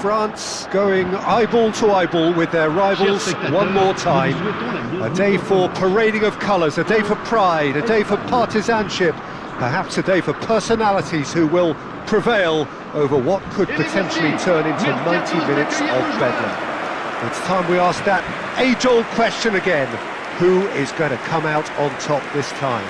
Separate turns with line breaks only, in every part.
France going eyeball to eyeball with their rivals one more time. A day for parading of colours, a day for pride, a day for partisanship, perhaps a day for personalities who will prevail over what could potentially turn into 90 minutes of bedlam. It's time we ask that age-old question again. Who is going to come out on top this time?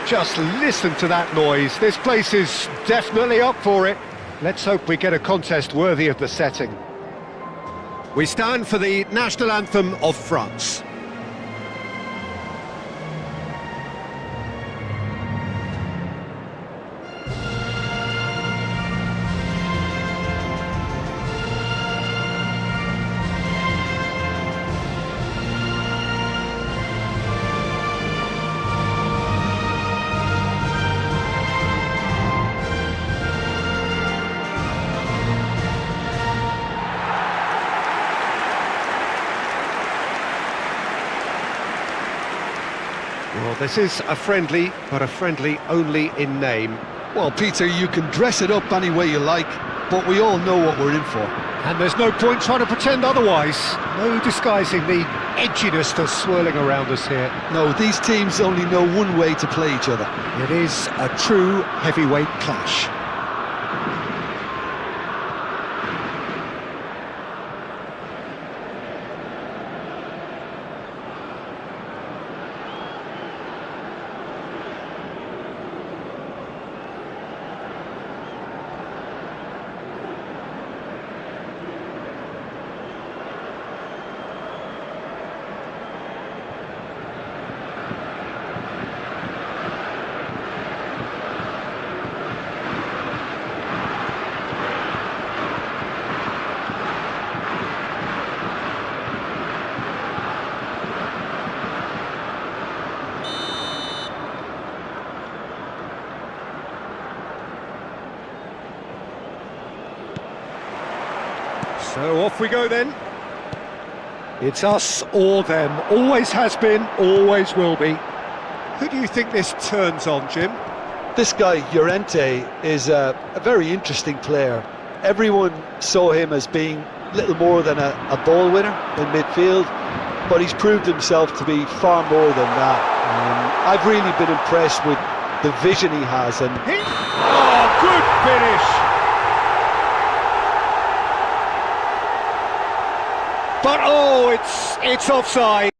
Just listen to that noise. This place is definitely up for it. Let's hope we get a contest worthy of the setting. We stand for the national anthem of France. Well, this is a friendly, but a friendly only in name.
Well, Peter, you can dress it up any way you like, but we all know what we're in for.
And there's no point trying to pretend otherwise. No disguising the edginess that's swirling around us here.
No, these teams only know one way to play each other.
It is a true heavyweight clash. So off we go then. It's us or them. Always has been, always will be. Who do you think this turns on, Jim?
This guy, Llorente, is a very interesting player. Everyone saw him as being little more than a ball winner in midfield, but he's proved himself to be far more than that. I've really been impressed with the vision he has. And
oh, good finish! But oh, it's offside.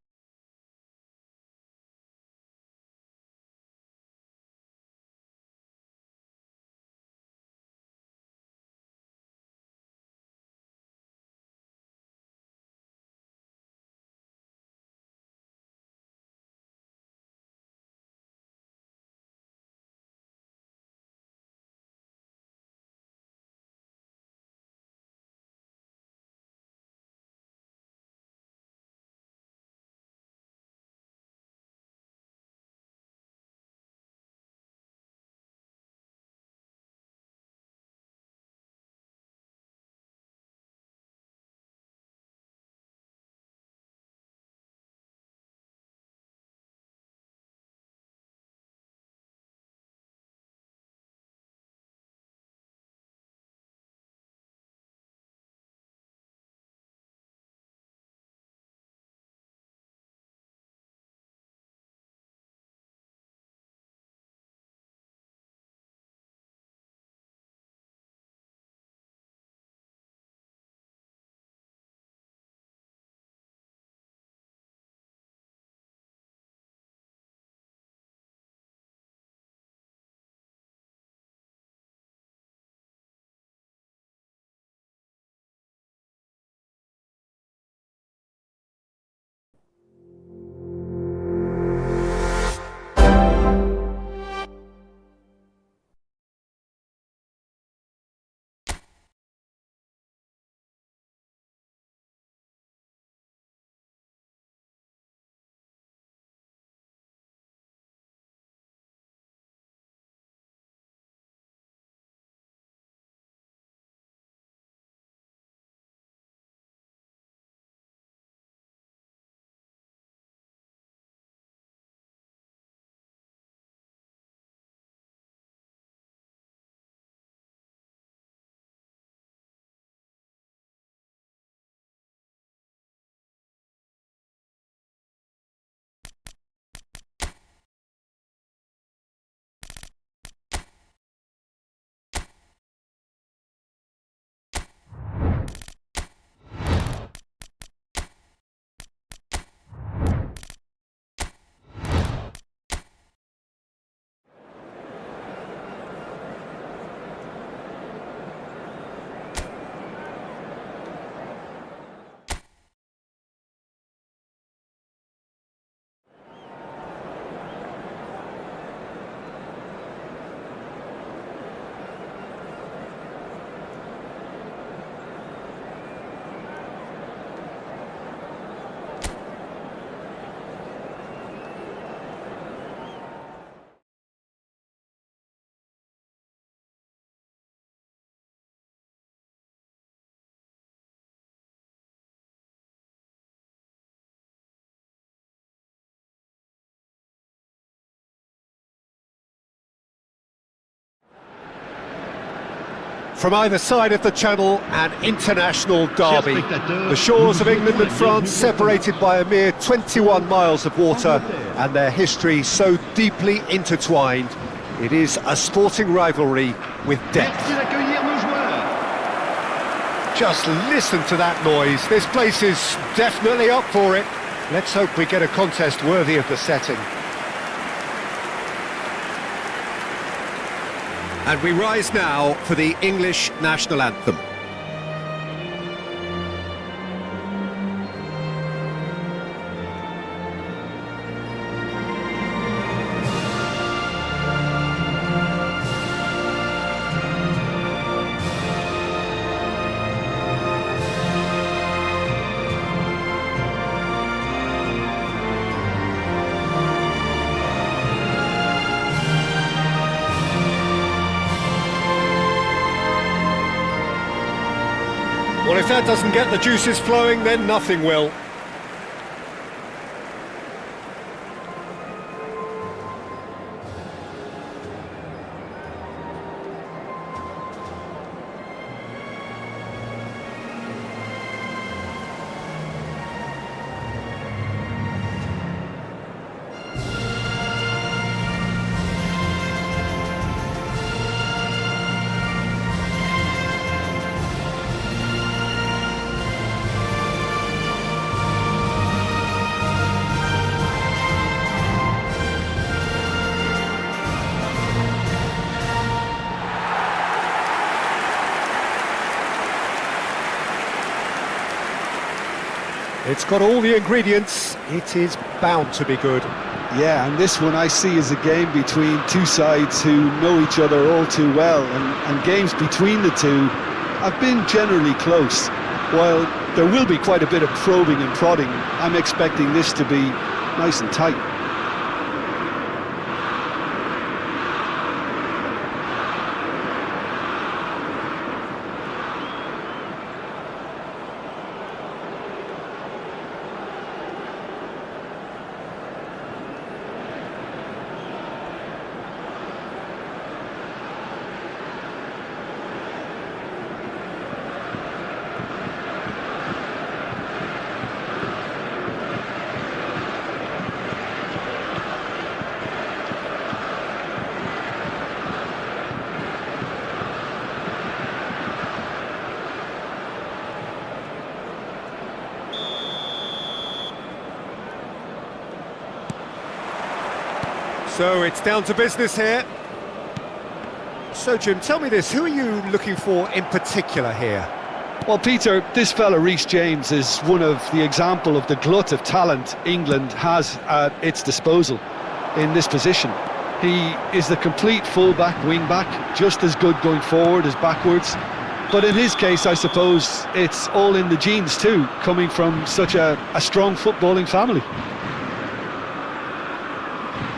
From either side of the channel, an international derby. The shores of England and France separated by a mere 21 miles of water, and their history so deeply intertwined. It is a sporting rivalry with depth. Just listen to that noise. This place is definitely up for it. Let's hope we get a contest worthy of the setting. And we rise now for the English national anthem. Well, if that doesn't get the juices flowing, then nothing will. It's got all the ingredients, it is bound to be good.
Yeah, and this one I see as a game between two sides who know each other all too well, and games between the two have been generally close. While there will be quite a bit of probing and prodding, I'm expecting this to be nice and tight.
So it's down to business here. So Jim, tell me this, who are you looking for in particular here?
Well, Peter, this fella Reece James is one of the example of the glut of talent England has at its disposal in this position. He is the complete full-back, wing-back, just as good going forward as backwards. But in his case, I suppose it's all in the genes too, coming from such a strong footballing family.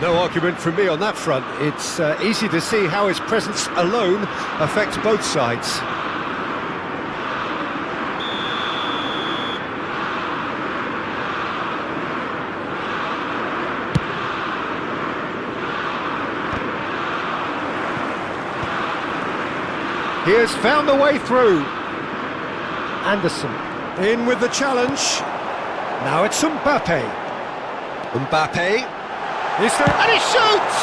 No argument from me on that front. It's easy to see how his presence alone affects both sides. He has found a way through. Anderson in with the challenge. Now it's Mbappe. Mbappe. Is there, and he shoots!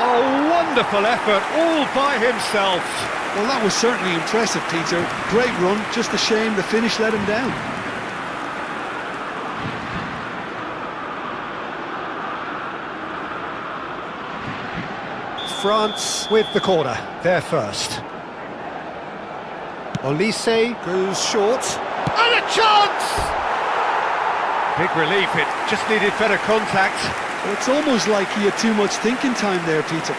Oh, wonderful effort, all by himself.
Well, that was certainly impressive, Peter. Great run, just a shame the finish let him down.
France with the corner, there first. Olise goes short, and a chance! Big relief, it just needed better contact.
It's almost like he had too much thinking time there, Peter.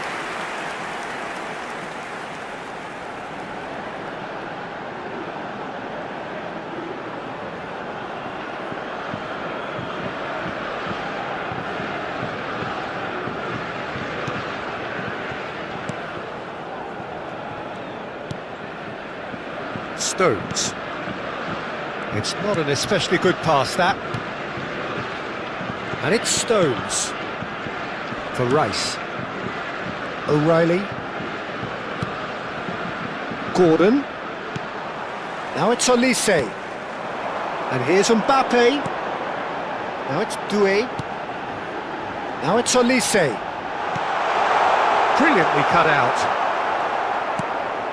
Stones. It's not an especially good pass, that. And it's Stones for Rice. O'Reilly. Gordon. Now it's Olise. And here's Mbappe. Now it's Doué. Now it's Olise. Brilliantly cut out.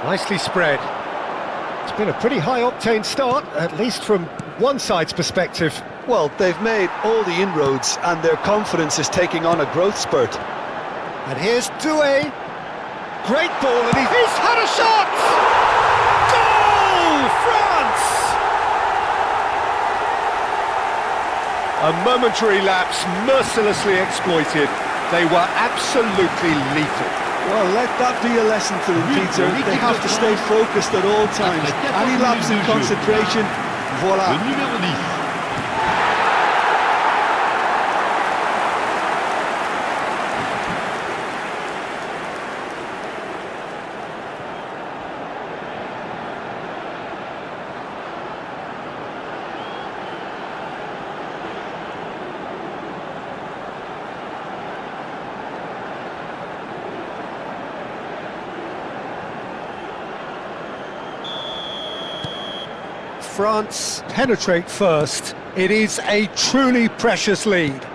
Nicely spread. It's been a pretty high-octane start, at least from one side's perspective.
Well, they've made all the inroads and their confidence is taking on a growth spurt.
And here's Doué. Great ball, and he's had a shot! Goal! France! A momentary lapse, mercilessly exploited. They were absolutely lethal.
Well, let that be a lesson to them, Peter. They have to stay focused at all times. Any lapse in concentration, voila.
Le numéro 10.
France penetrate first. It is a truly precious lead.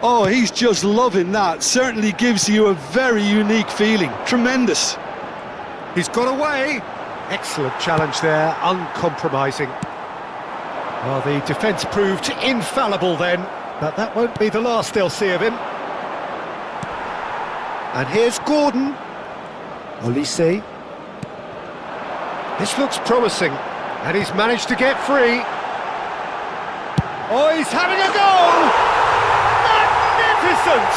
Oh, he's just loving that. Certainly gives you a very unique feeling. Tremendous.
He's got away. Excellent challenge there, uncompromising. Well, the defence proved infallible then, but that won't be the last they'll see of him. And here's Gordon. Olise. This looks promising. And he's managed to get free. Oh, he's having a goal! Magnificent!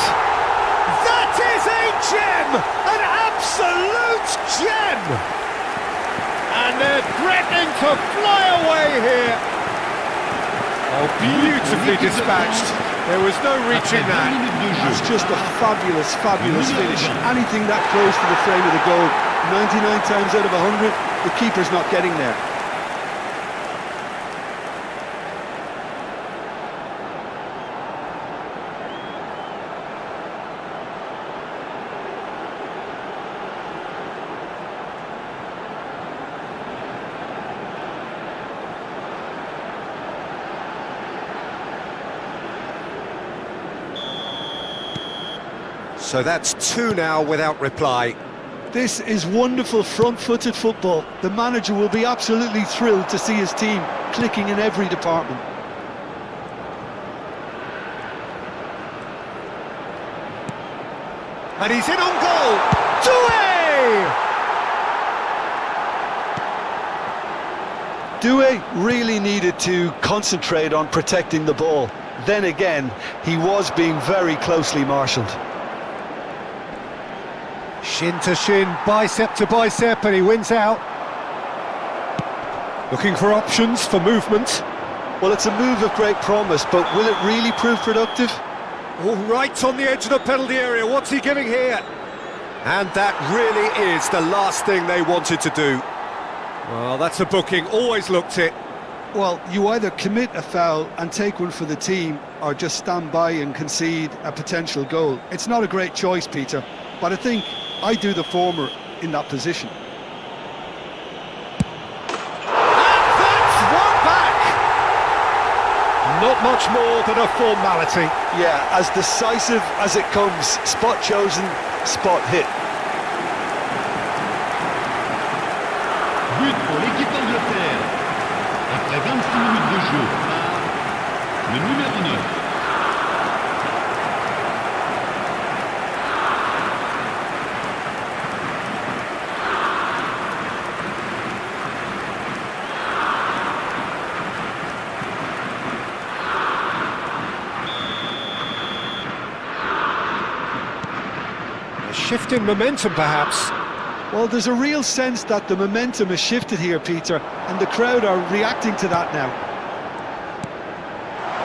That is a gem! An absolute gem! And they're threatening to fly away here. Oh, beautifully dispatched. There was no reaching that.
That's just a fabulous, fabulous finish. Anything that close to the frame of the goal, 99 times out of 100, the keeper's not getting there.
So that's two now without reply.
This is wonderful front-footed football. The manager will be absolutely thrilled to see his team clicking in every department.
And he's in on goal! Doué!
Doué really needed to concentrate on protecting the ball. Then again, he was being very closely marshalled.
Shin to shin, bicep to bicep, and he wins out. Looking for options, for movement.
Well, it's a move of great promise, but will it really prove productive?
All right on the edge of the penalty area, what's he giving here? And that really is the last thing they wanted to do. Well, that's a booking, always looked it.
Well, you either commit a foul and take one for the team, or just stand by and concede a potential goal. It's not a great choice, Peter, but I think I do the former in that position.
And that's one back! Not much more than a formality.
Yeah, as decisive as it comes. Spot chosen, spot hit.
But pour l'équipe d'Angleterre. Après 26 minutes de jeu, le numéro 9.
Shift in momentum, perhaps.
Well, there's a real sense that the momentum has shifted here, Peter, and the crowd are reacting to that now.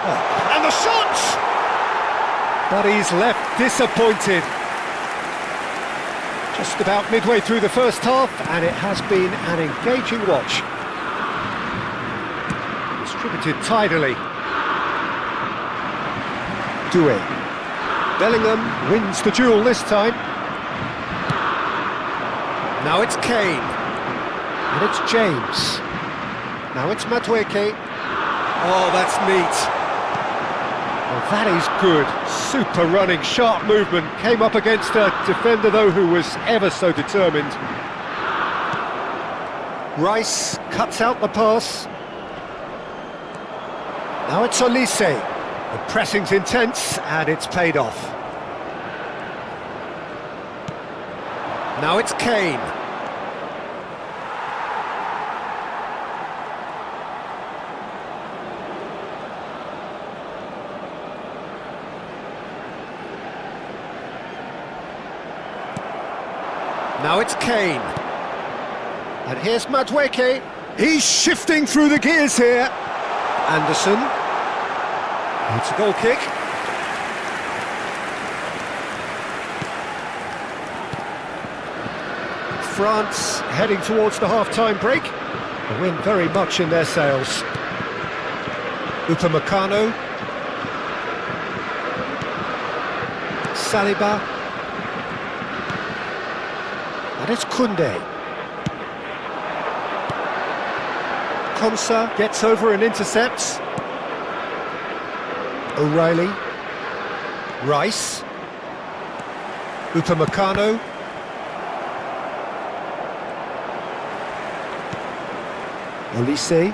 Oh, and the shot! But he's left disappointed. Just about midway through the first half, and it has been an engaging watch. Distributed tidily. Doué. Bellingham wins the duel this time. Now it's Kane. And it's James. Now it's Madueke. Oh, that's neat. Well, that is good. Super running, sharp movement. Came up against a defender, though, who was ever so determined. Rice cuts out the pass. Now it's Olise. The pressing's intense, and it's paid off. Now it's Kane. Now it's Kane. And here's Madueke. He's shifting through the gears here. Anderson. It's a goal kick. France heading towards the half-time break. The wind very much in their sails. Upamecano. Saliba. And it's Koundé. Konsa gets over and intercepts. O'Reilly. Rice. Upamecano. Olise.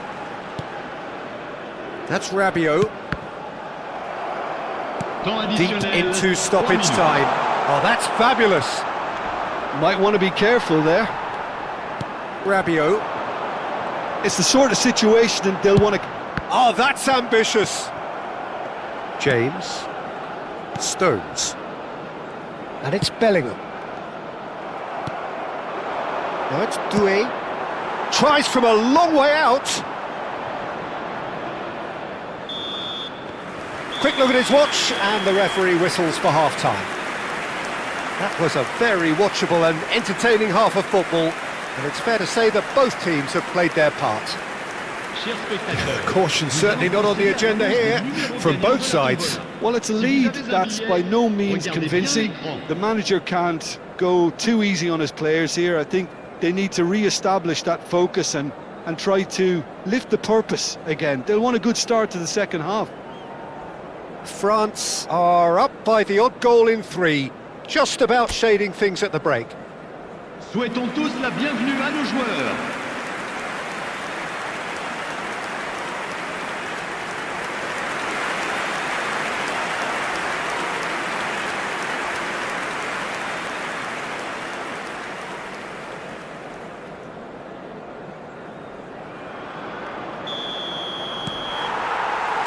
That's Rabiot. Deep into stoppage time. Oh, that's fabulous.
Might want to be careful there.
Rabiot.
It's the sort of situation that they'll want to...
Oh, that's ambitious. James. Stones. And it's Bellingham. Now it's Doué. Tries from a long way out. Quick look at his watch, and the referee whistles for half-time. That was a very watchable and entertaining half of football, and it's fair to say that both teams have played their part. Caution certainly not on the agenda here, from both sides.
Well, it's a lead that's by no means convincing. The manager can't go too easy on his players here. I think they need to re-establish that focus and try to lift the purpose again. They'll want a good start to the second half.
France are up by the odd goal in 3, just about shading things at the break.
Souhaitons tous la bienvenue à nos joueurs.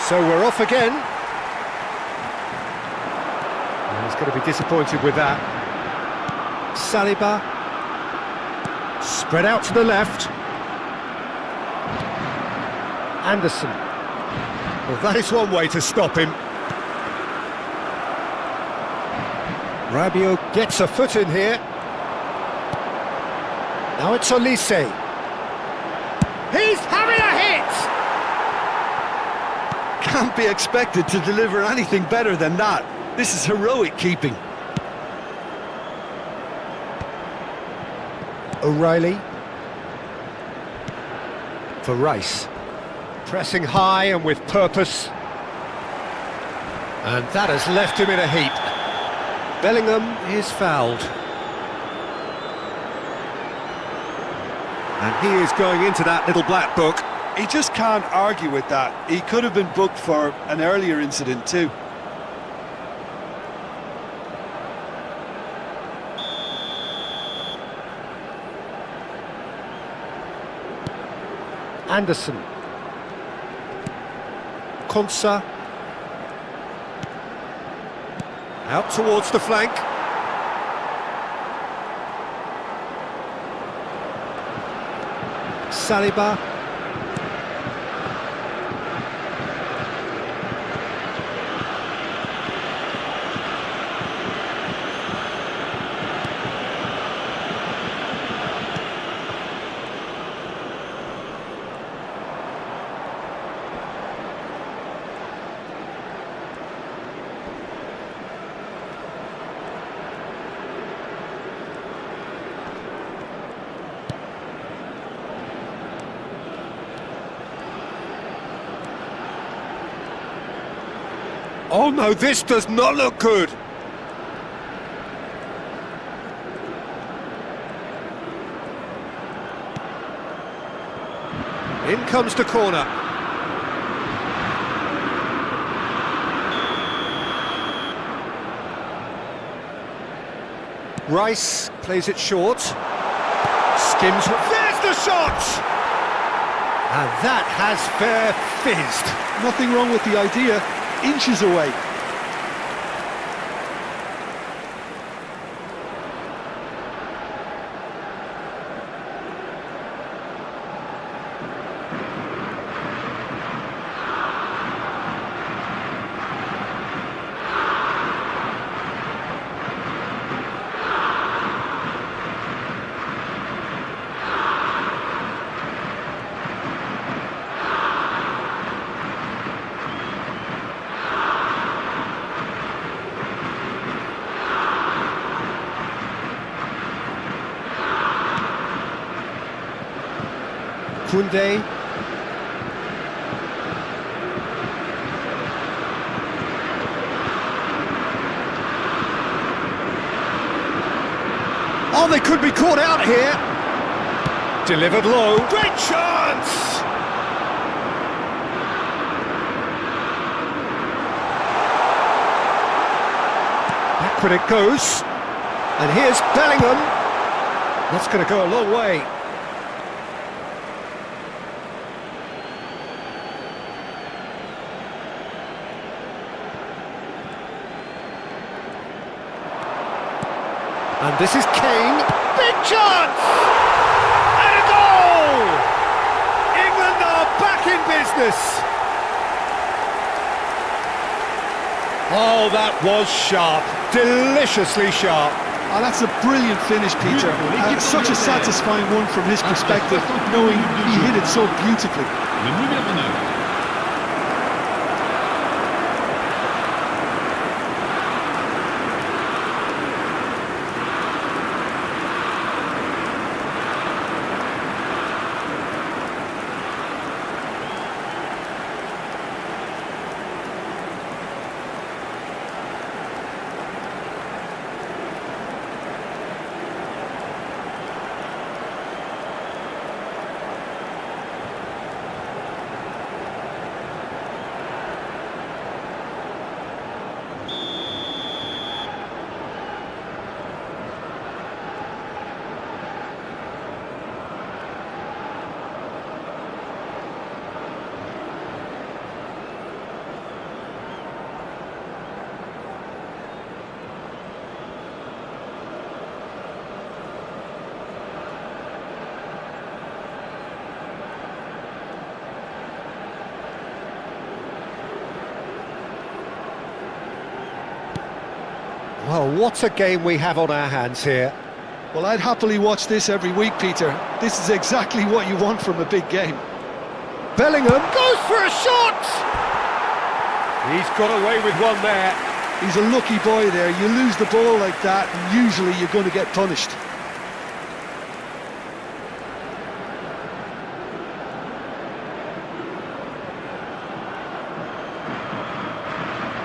So we're off again. And he's going to be disappointed with that. Saliba. Spread out to the left. Anderson. Well, that is one way to stop him. Rabiot gets a foot in here. Now it's Olise. He's having a hit!
Can't be expected to deliver anything better than that. This is heroic keeping.
O'Reilly. For Rice. Pressing high and with purpose. And that has left him in a heap. Bellingham is fouled. And he is going into that little black book.
He just can't argue with that. He could have been booked for an earlier incident too.
Anderson. Konsa. Out towards the flank. Saliba. Oh no, this does not look good. In comes the corner. Rice plays it short. Skims. There's the shot! And that has fair fizzed.
Nothing wrong with the idea, inches away.
Koundé. Oh, they could be caught out here. Delivered low. Great chance! Backward it goes. And here's Bellingham. That's going to go a long way. And this is Kane. Big chance! And a goal! England are back in business. Oh, that was sharp. Deliciously sharp.
Oh, that's a brilliant finish, Peter. Such a satisfying one from his perspective, knowing he hit it so beautifully.
Le numéro 9.
Well, what a game we have on our hands here.
Well, I'd happily watch this every week, Peter. This is exactly what you want from a big game.
Bellingham goes for a shot! He's got away with one there.
He's a lucky boy there. You lose the ball like that, and usually you're going to get punished.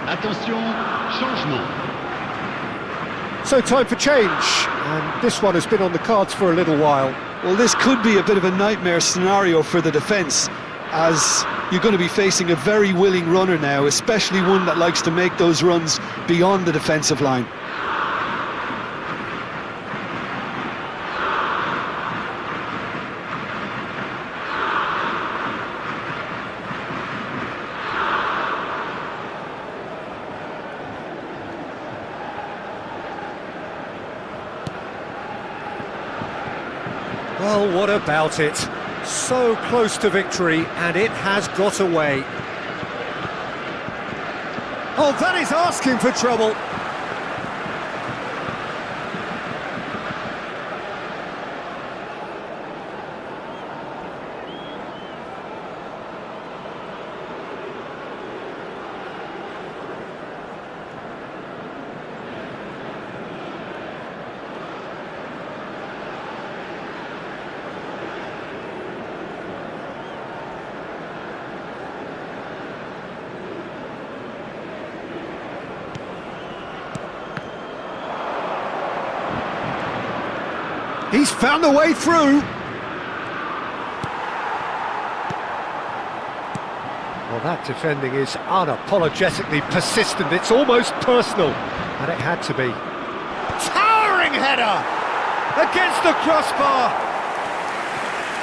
Attention, changement.
So time for change, and this one has been on the cards for a little while.
Well, this could be a bit of a nightmare scenario for the defence, as you're going to be facing a very willing runner now, especially one that likes to make those runs beyond the defensive line.
Well, what about it? So close to victory, and it has got away. Oh, that is asking for trouble. He's found a way through. Well, that defending is unapologetically persistent. It's almost personal, and it had to be. Towering header against the crossbar.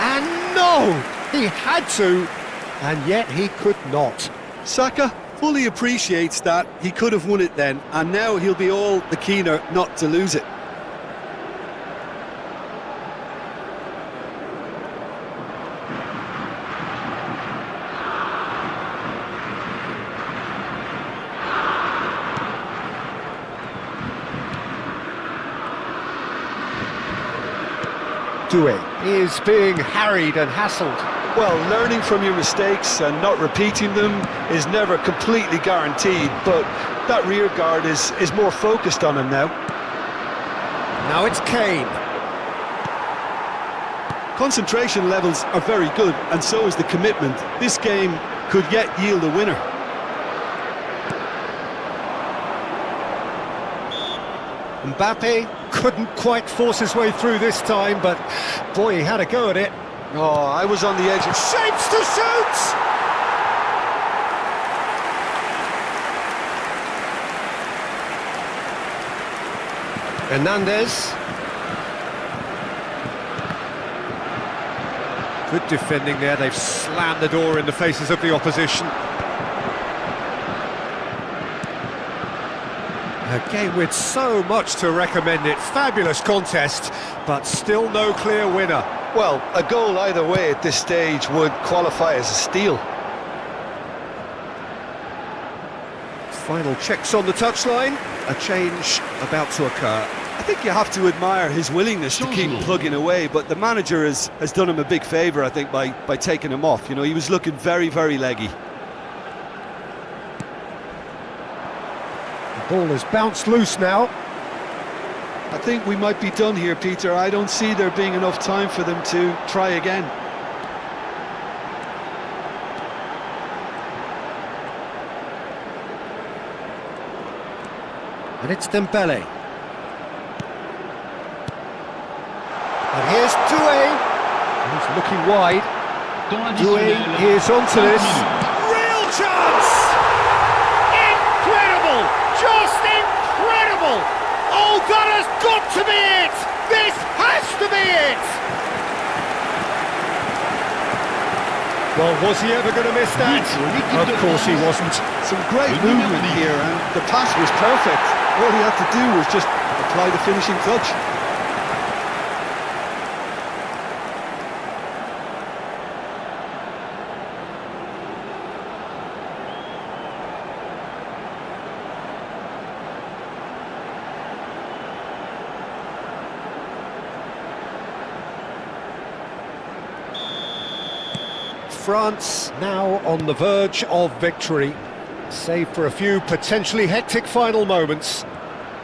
And no, he had to, and yet he could not.
Saka fully appreciates that he could have won it then, and now he'll be all the keener not to lose it.
He is being harried and hassled.
Well, learning from your mistakes and not repeating them is never completely guaranteed, but that rear guard is more focused on him now.
Now it's Kane.
Concentration levels are very good, and so is the commitment. This game could yet yield a winner.
Mbappe couldn't quite force his way through this time, but boy, he had a go at it.
Oh, I was on the edge.
Shapes to shoot! Hernandez. Good defending there. They've slammed the door in the faces of the opposition. A game with so much to recommend it. Fabulous contest, but still no clear winner.
Well, a goal either way at this stage would qualify as a steal.
Final checks on the touchline. A change about to occur.
I think you have to admire his willingness to keep plugging away, but the manager has done him a big favour, I think, by taking him off. You know, he was looking very, very leggy.
The ball has bounced loose now.
I think we might be done here, Peter. I don't see there being enough time for them to try again.
And it's Dembele. And here's Doué. He's looking wide. Doué is onto this. Real chance! Incredible! Just incredible! Oh, that has got to be it! This has to be it! Well, was he ever going to miss that? Of course he wasn't.
Some great movement here, and the pass was perfect. All he had to do was just apply the finishing touch.
France now on the verge of victory, save for a few potentially hectic final moments.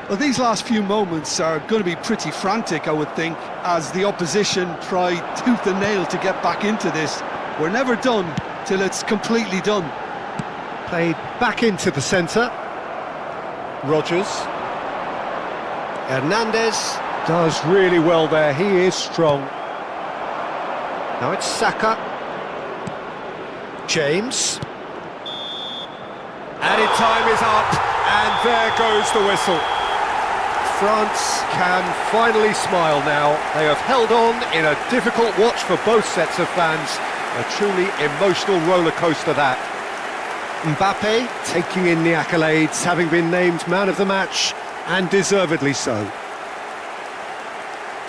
Well, these last few moments are going to be pretty frantic, I would think, as the opposition try tooth and nail to get back into this. We're never done till it's completely done.
Played back into the centre. Rodgers. Hernandez does really well there, he is strong. Now it's Saka. James. Added time is up, and there goes the whistle. France can finally smile now. They have held on in a difficult watch for both sets of fans. A truly emotional roller coaster that. Mbappe taking in the accolades, having been named man of the match, and deservedly so.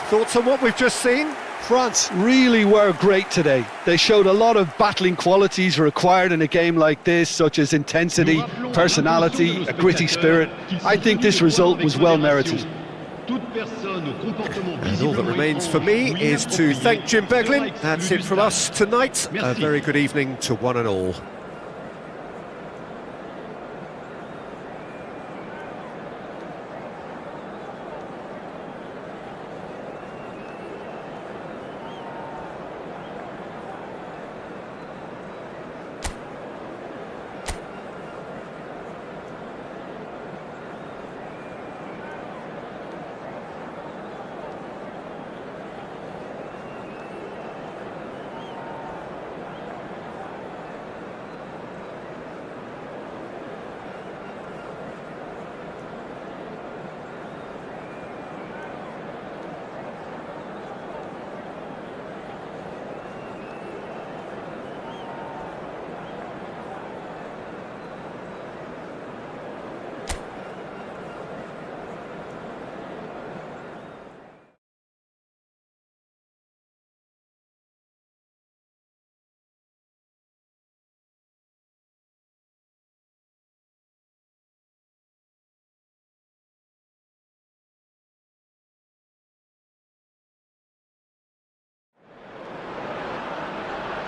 Thoughts on what we've just seen?
France really were great today. They showed a lot of battling qualities required in a game like this, such as intensity, personality, a gritty spirit. I think this result was well merited.
And all that remains for me is to thank Jim Beglin. That's it from us tonight. A very good evening to one and all.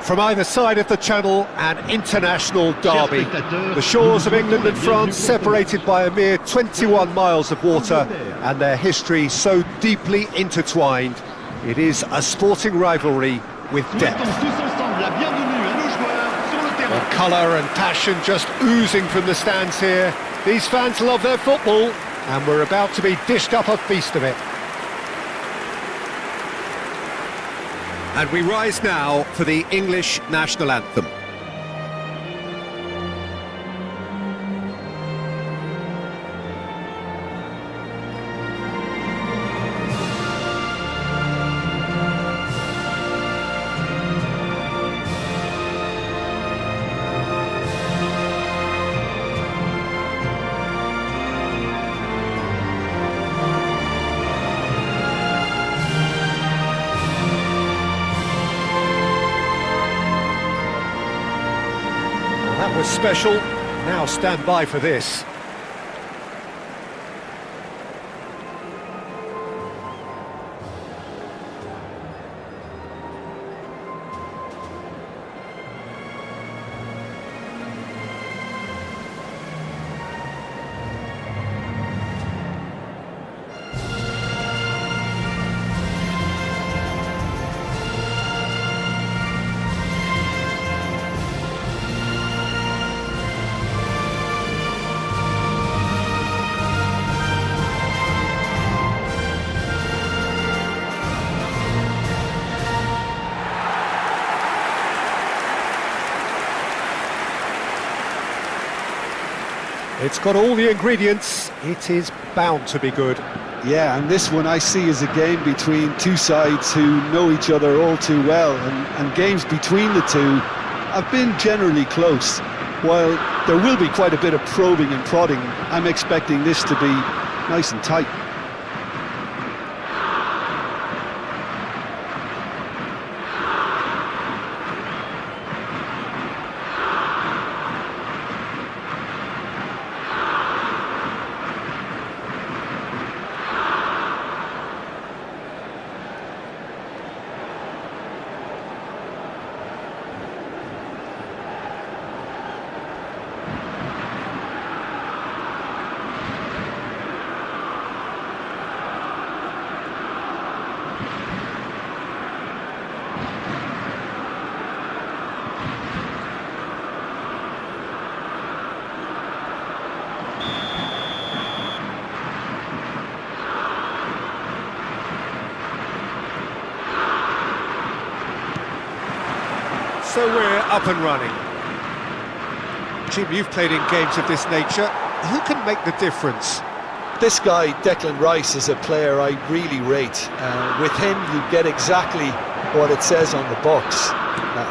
From either side of the channel, an international derby. The shores of England and France separated by a mere 21 miles of water, and their history so deeply intertwined. It is a sporting rivalry with depth. The colour and passion just oozing from the stands here. These fans love their football, and we're about to be dished up a feast of it. And we rise now for the English national anthem. That was special. Now stand by for this. It's got all the ingredients. It is bound to be good.
Yeah, and this one I see as a game between two sides who know each other all too well, and games between the two have been generally close. While there will be quite a bit of probing and prodding, I'm expecting this to be nice and tight.
So we're up and running. Jim, you've played in games of this nature. Who can make the difference?
This guy, Declan Rice, is a player I really rate. With him, you get exactly what it says on the box.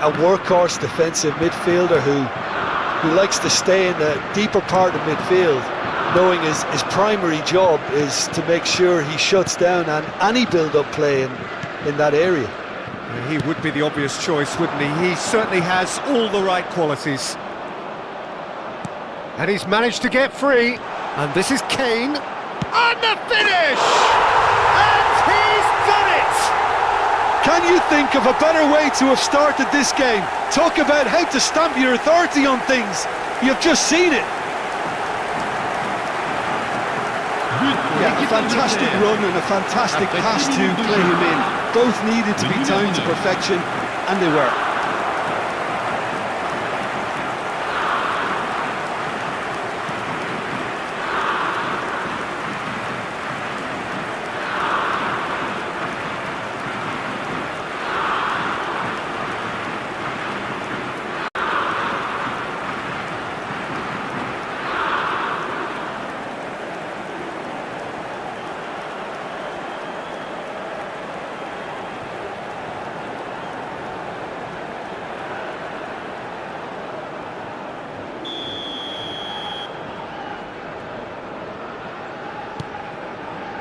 A workhorse defensive midfielder who likes to stay in the deeper part of midfield, knowing his primary job is to make sure he shuts down any build-up play in that area.
He would be the obvious choice, wouldn't he? He certainly has all the right qualities. And he's managed to get free. And this is Kane. And the finish! And he's done it!
Can you think of a better way to have started this game? Talk about how to stamp your authority on things. You've just seen it. Yeah, a fantastic run and a fantastic pass to play him in. Both needed to be timed to perfection, and they were.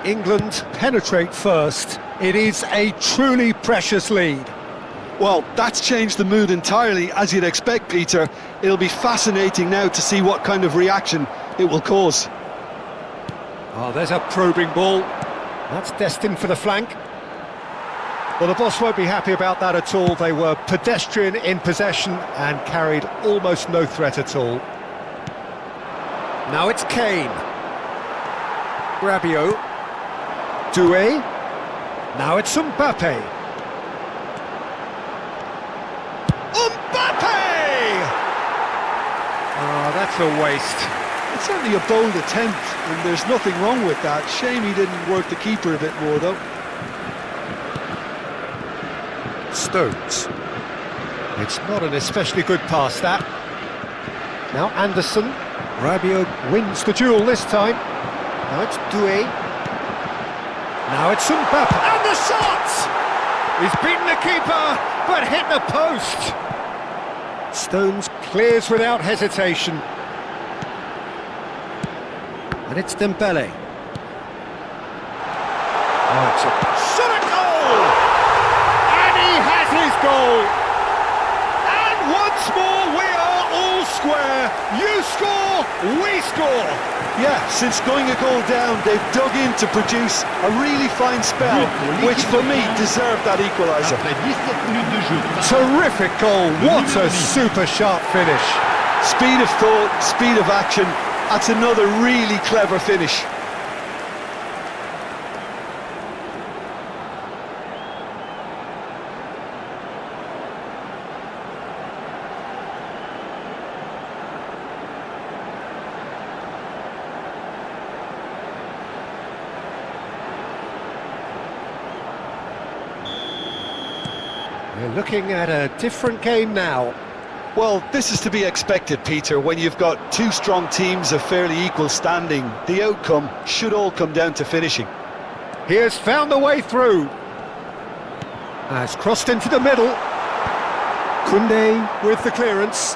England penetrate first. It is a truly precious lead.
Well, that's changed the mood entirely, as you'd expect, Peter. It'll be fascinating now to see what kind of reaction it will cause.
Oh, there's a probing ball. That's destined for the flank. Well, the boss won't be happy about that at all. They were pedestrian in possession and carried almost no threat at all. Now it's Kane. Rabiot. Doué. Now it's Mbappe. Mbappe! Oh, that's a waste.
It's certainly a bold attempt, and there's nothing wrong with that. Shame he didn't work the keeper a bit more, though.
Stones. It's not an especially good pass, that. Now Anderson. Rabiot wins the duel this time. Now it's Doué. Now it's Mbappe. And the shot! He's beaten the keeper, but hit the post. Stones clears without hesitation. And it's Dembele. Oh, it's a shot at goal! And he has his goal! And once more we are all square. You score, we score!
Yeah, since going a goal down, they've dug in to produce a really fine spell, which for me deserved that equaliser.
Après 17 minutes de jeu.
Terrific goal, what a super sharp finish.
Speed of thought, speed of action, that's another really clever finish.
We're looking at a different game now.
Well, this is to be expected, Peter. When you've got two strong teams of fairly equal standing, the outcome should all come down to finishing.
He has found the way through. Has crossed into the middle. Koundé with the clearance.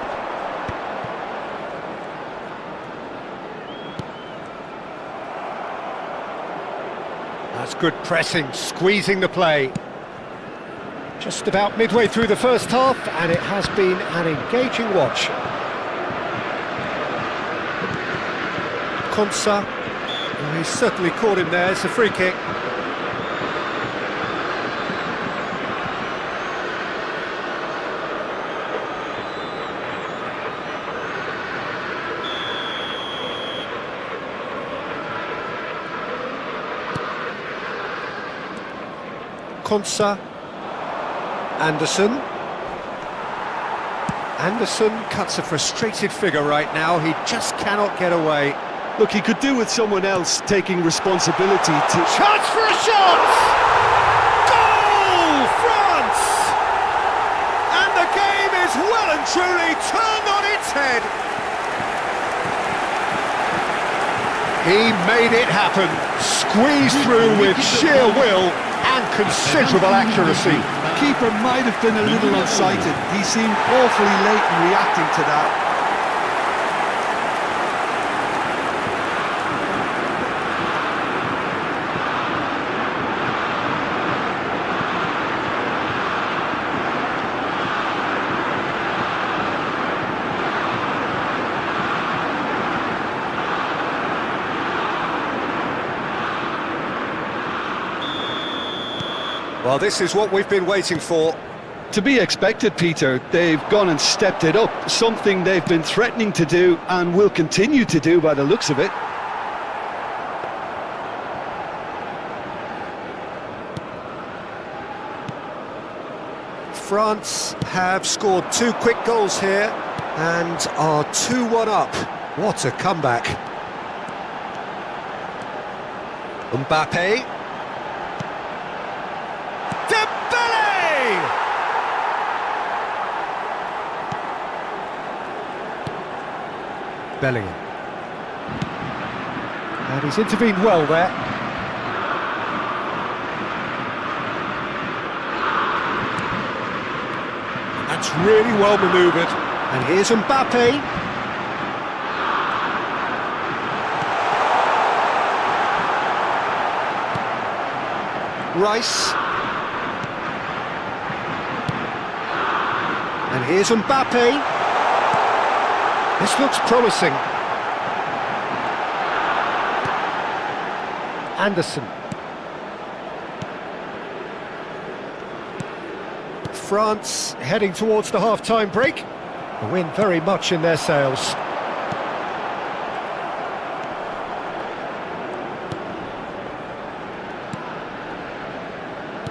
That's good pressing, squeezing the play. Just about midway through the first half, and it has been an engaging watch. Konsa, well, he's certainly caught him there. It's a free kick. Konsa. Anderson. Anderson cuts a frustrated figure right now. He just cannot get away.
Look, he could do with someone else taking responsibility to...
Chance for a shot! Goal! France! And the game is well and truly turned on its head. He made it happen. Squeezed through with sheer will and considerable accuracy.
Keeper might have been a little unsighted. He seemed awfully late in reacting to that.
Well, this is what we've been waiting for.
To be expected, Peter. They've gone and stepped it up, something they've been threatening to do and will continue to do by the looks of it.
France have scored 2 quick goals here and are 2-1 up. What a comeback. Mbappe. Bellingham. And he's intervened well there. That's really well manoeuvred. And here's Mbappe. Rice. And here's Mbappe. This looks promising. France heading towards the half-time break. The wind very much in their sails.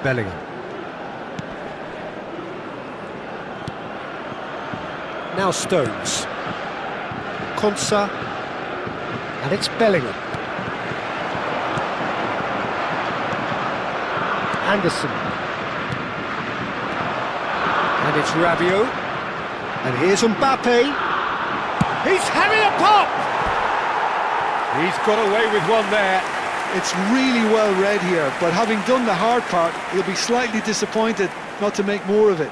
Bellingham. Now Stones. Konsa. And it's Bellingham. Anderson. And it's Rabiot. And here's Mbappe. He's having a pop! He's got away with one there.
It's really well read here, but having done the hard part, he'll be slightly disappointed not to make more of it.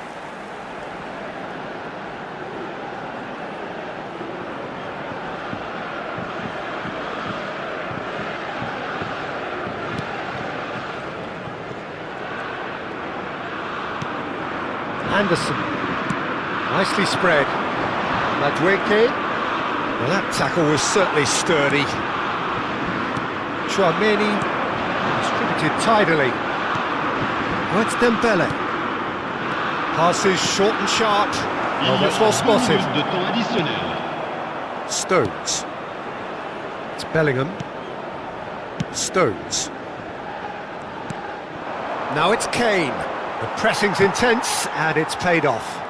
Anderson, nicely spread. Madueke, well, that tackle was certainly sturdy. Chouameni, distributed tidily. Oh, it's Dembele. Passes short and sharp. Oh, that's well spotted. Stones. It's Bellingham. Stones. Now it's Kane. The pressing's intense, and it's paid off.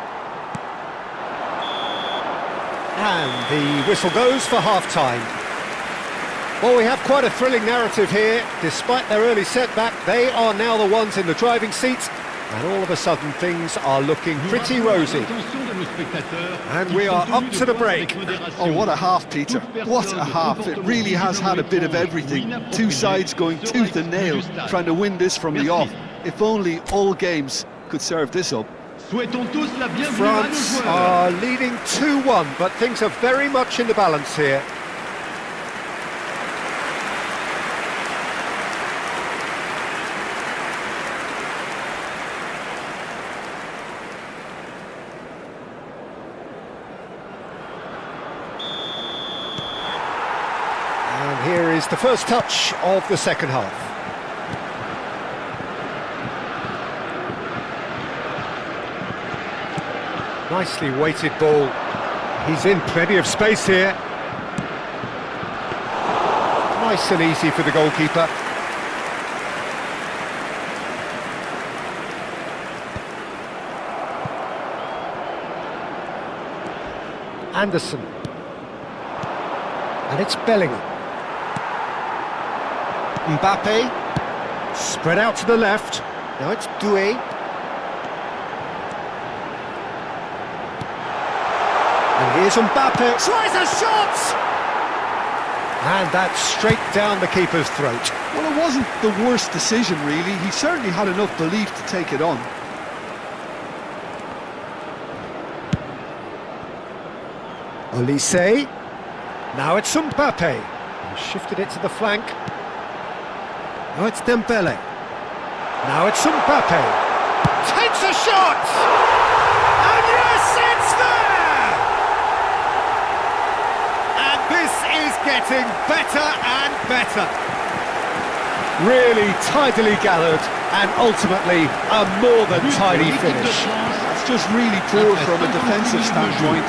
And the whistle goes for half-time. Well, we have quite a thrilling narrative here. Despite their early setback, they are now the ones in the driving seat, and all of a sudden things are looking pretty rosy. And we are up to the break.
Oh, what a half, Peter. What a half. It really has had a bit of everything. Two sides going tooth and nail, trying to win this from the off. If only all games could serve this up.
France are leading 2-1, but things are very much in the balance here. And here is the first touch of the second half. Nicely weighted ball. He's in plenty of space here. Nice and easy for the goalkeeper. Anderson. And it's Bellingham. Mbappe. Spread out to the left. Now it's Doué. And here's Mbappe, tries a shot! And that's straight down the keeper's throat.
Well, it wasn't the worst decision, really. He certainly had enough belief to take it on.
Olise. Now it's Mbappe. He shifted it to the flank. Now it's Dembele. Now it's Mbappe. Takes a shot! And yes, it's there! And this is getting better and better. Really tidily gathered and ultimately a more than tidy finish.
That's just really poor from a defensive standpoint.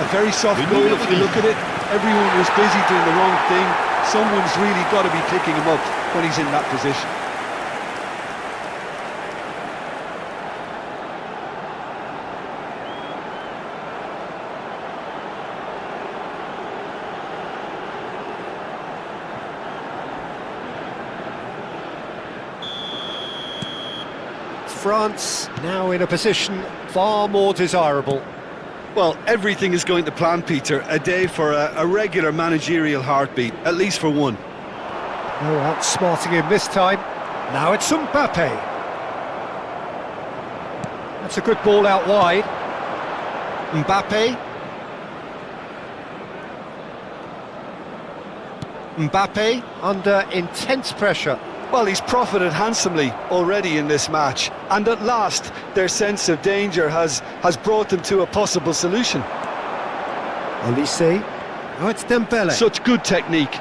A very soft goal if you look at it. Everyone was busy doing the wrong thing. Someone's really got to be picking him up when he's in that position.
France now in a position far more desirable.
Well, everything is going to plan, Peter. A day for a regular managerial heartbeat, at least for one.
No outsmarting him this time. Now it's Mbappe. That's a good ball out wide. Mbappe. Mbappe under intense pressure.
Well, he's profited handsomely already in this match, and at last their sense of danger has brought them to a possible solution.
Olise. Oh, it's Dembele.
Such good technique.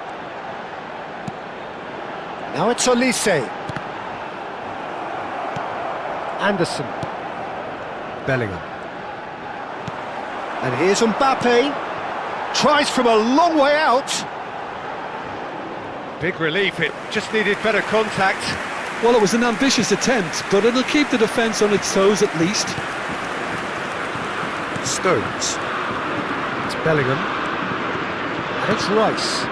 Now it's Olise. Anderson. Bellingham. And here's Mbappe. Tries from a long way out. Big relief, it just needed better contact.
Well, it was an ambitious attempt, but it'll keep the defence on its toes at least.
Stones. It's Bellingham. And it's Rice.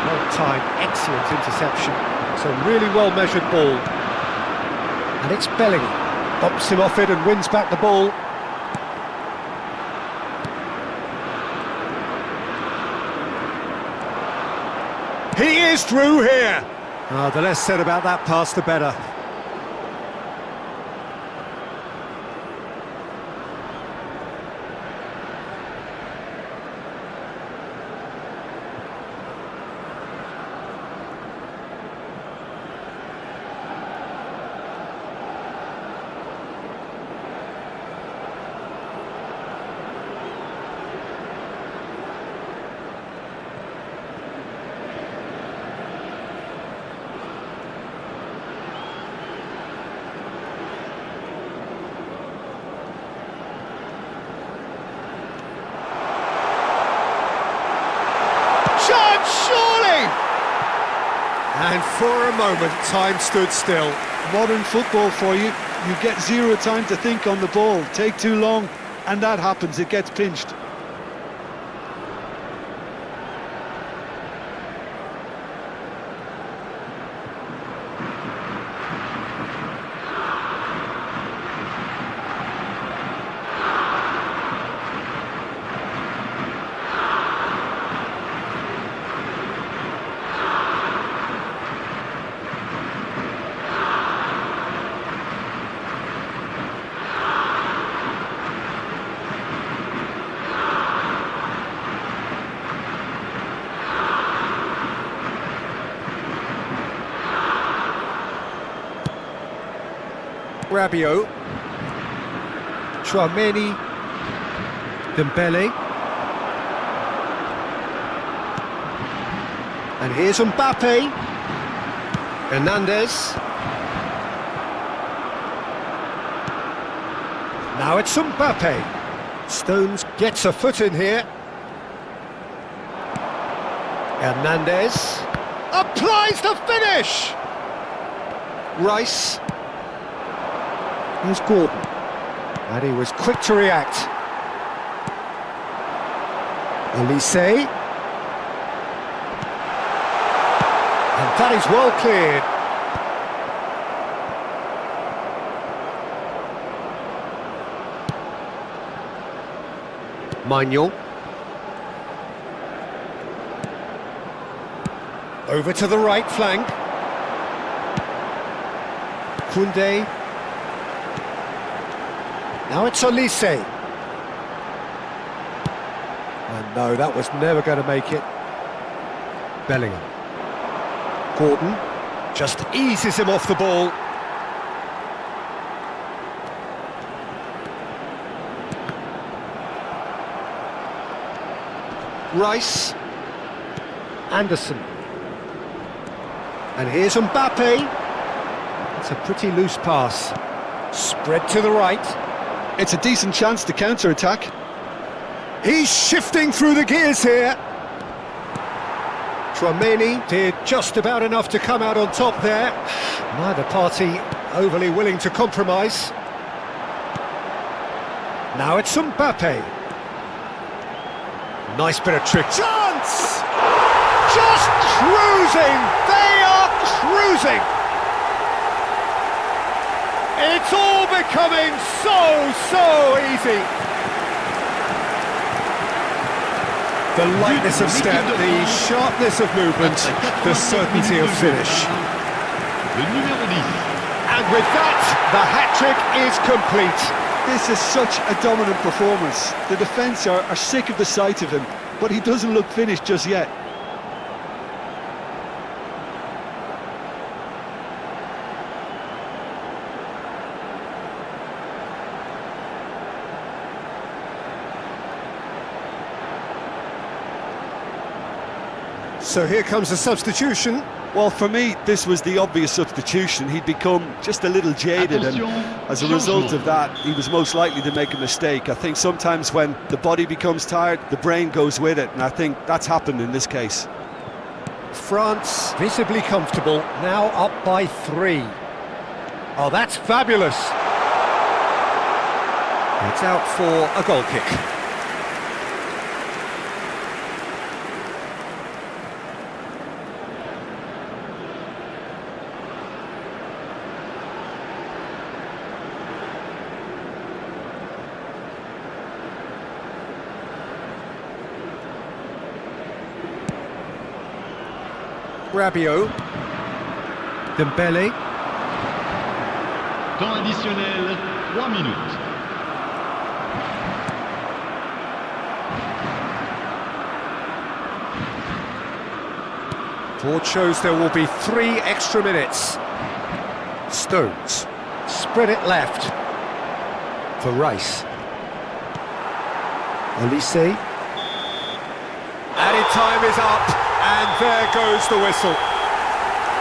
Well-timed, excellent interception. It's a really well-measured ball. And it's Bellingham. Bumps him off it and wins back the ball. He is through here. The less said about that pass, the better. Surely! And for a moment, time stood still.
Modern football for you. You get zero time to think on the ball. Take too long, and that happens. It gets pinched.
Rabiot, Tchouaméni, Dembele, and here's Mbappe, Hernandez. Now it's Mbappe. Stones gets a foot in here. Hernandez applies the finish. Rice. Here's Gordon, and he was quick to react. Elise, and that is well cleared. Manuel. Over to the right flank. Koundé. Now it's Elise. And no, that was never going to make it. Bellingham. Gordon just eases him off the ball. Rice. Anderson. And here's Mbappe. It's a pretty loose pass. Spread to the right.
It's a decent chance to counter-attack.
He's shifting through the gears here. Tchouaméni did just about enough to come out on top there. Neither party overly willing to compromise. Now it's Mbappe. Nice bit of trick. Chance! Just cruising! They are cruising! It's all becoming so easy. The lightness of step, the sharpness of movement, the certainty of finish.
Le numéro 10.
And with that, the hat-trick is complete.
This is such a dominant performance. The defence are sick of the sight of him, but he doesn't look finished just yet.
So here comes a substitution.
Well, for me, this was the obvious substitution. He'd become just a little jaded, and as a result of that, he was most likely to make a mistake. I think sometimes when the body becomes tired, the brain goes with it, and I think that's happened in this case.
France visibly comfortable, now up by 3. Oh, that's fabulous. It's out for a goal kick. Rabiot, Dembele,
Temps additionnel, 3 minutes.
Board shows there will be 3 extra minutes. Stones, spread it left for Rice. Olise. Added time is up, and there goes the whistle.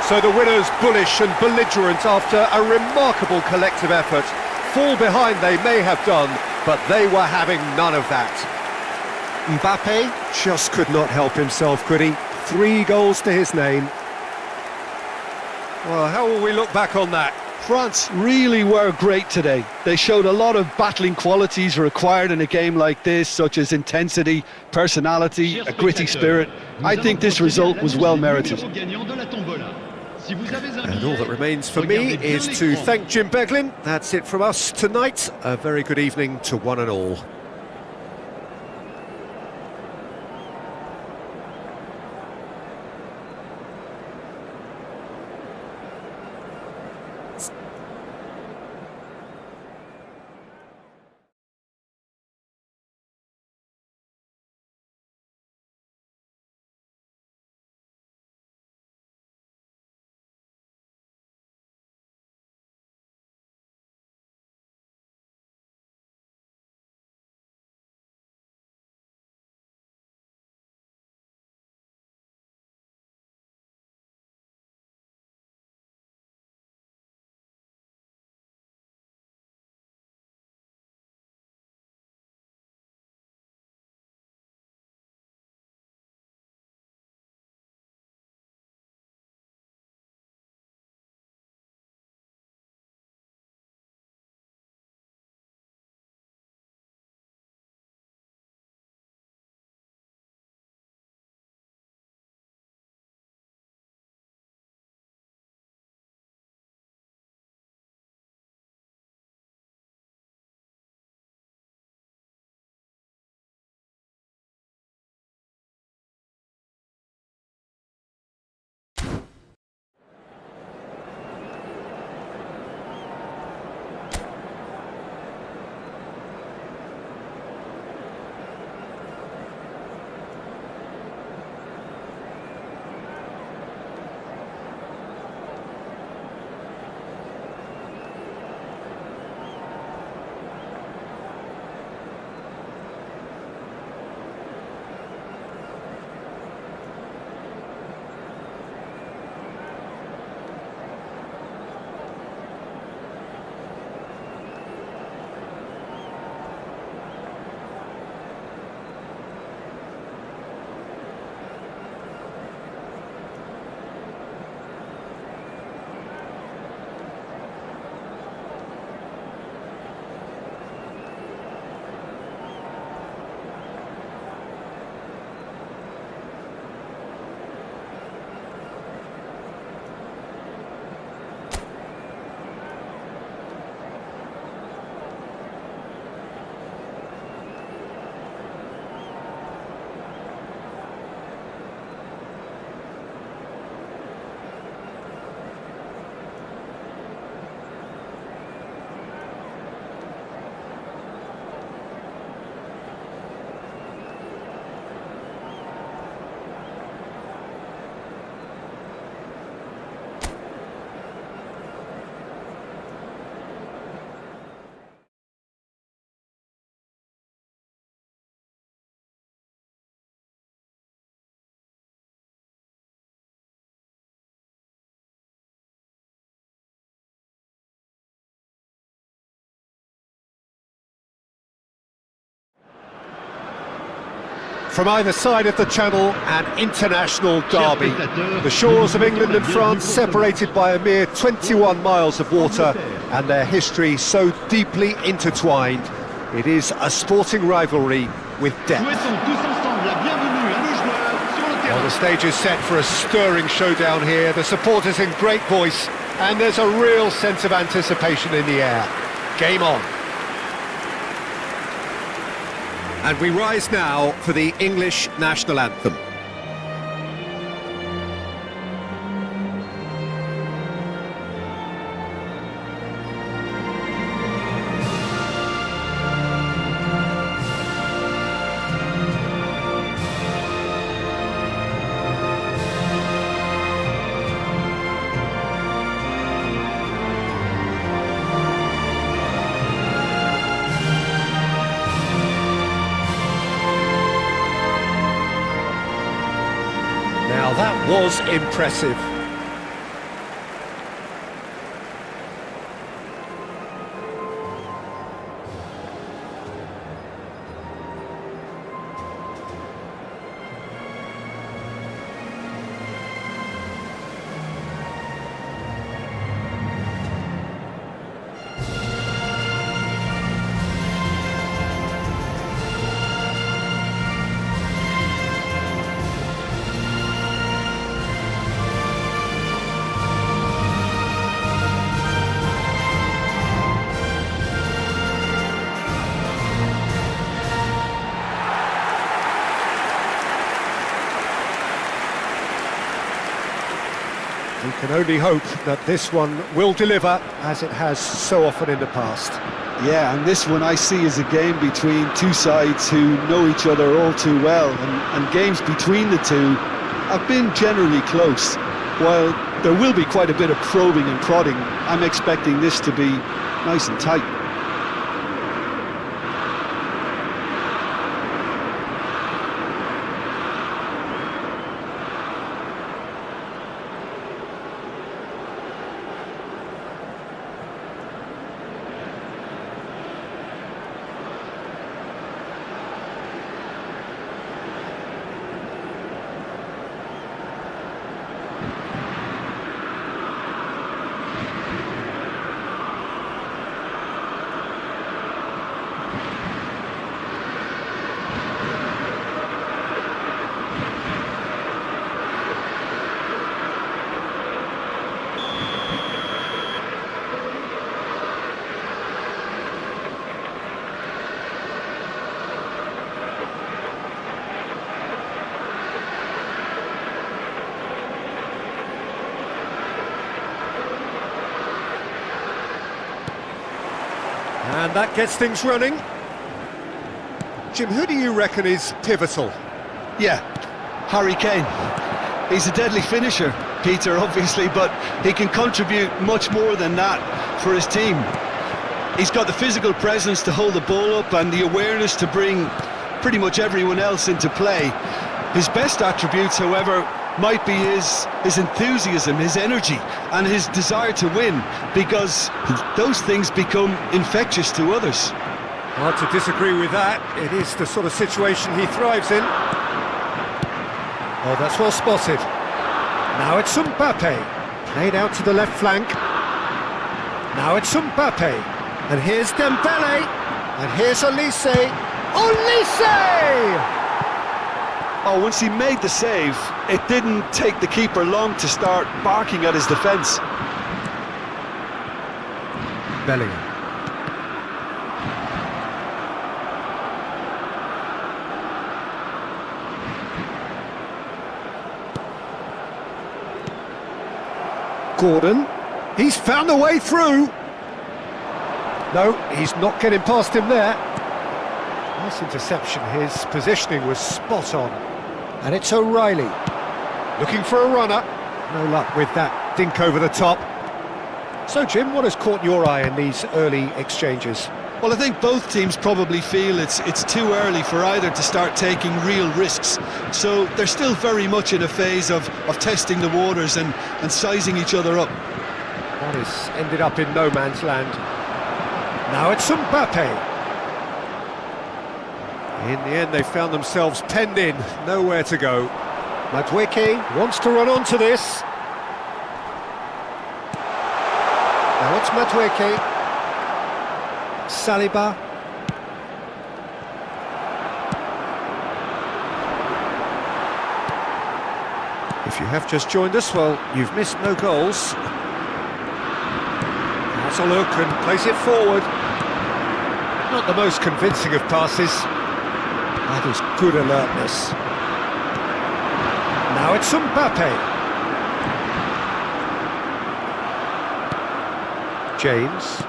So the winners bullish and belligerent after a remarkable collective effort. Fall behind they may have done, but they were having none of that. Mbappe just could not help himself, could he? 3 goals to his name. Well, how will we look back on that?
France really were great today. They showed a lot of battling qualities required in a game like this, such as intensity, personality, a gritty spirit. I think this result was well merited.
And all that remains for me is to thank Jim Beglin. That's it from us tonight. A very good evening to one and all. From either side of the channel, an international derby. The shores of England and France separated by a mere 21 miles of water, and their history so deeply intertwined. It is a sporting rivalry with depth. Well, the stage is set for a stirring showdown here. The supporters in great voice, and there's a real sense of anticipation in the air. Game on. And we rise now for the English national anthem. Now that was impressive. We can only hope that this one will deliver, as it has so often in the past.
Yeah, and this one I see as a game between two sides who know each other all too well, and games between the two have been generally close. While there will be quite a bit of probing and prodding, I'm expecting this to be nice and tight.
And that gets things running. Jim, who do you reckon is pivotal?
Yeah, Harry Kane. He's a deadly finisher, Peter, obviously, but he can contribute much more than that for his team. He's got the physical presence to hold the ball up and the awareness to bring pretty much everyone else into play. His best attributes, however, might be his enthusiasm, his energy, and his desire to win, because those things become infectious to others.
Hard to disagree with that. It is the sort of situation he thrives in. Oh, that's well spotted. Now it's Mbappe. Played out to the left flank. Now it's Mbappe. And here's Dembele. And here's Olise. Olise!
Oh, once he made the save, it didn't take the keeper long to start barking at his defence.
Bellingham. Gordon. He's found a way through. No, he's not getting past him there. Nice interception. His positioning was spot on. And it's O'Reilly. Looking for a runner. No luck with that dink over the top. So, Jim, what has caught your eye in these early exchanges?
Well, I think both teams probably feel it's too early for either to start taking real risks. So they're still very much in a phase of testing the waters and sizing each other up.
That has ended up in no man's land. Now it's Mbappe. In the end, they found themselves penned in, nowhere to go. Madueke wants to run onto this. Now it's Madueke. Saliba. If you have just joined us, well, you've missed no goals. Has a look and plays it forward. Not the most convincing of passes. That is good alertness. Now it's Mbappe. James.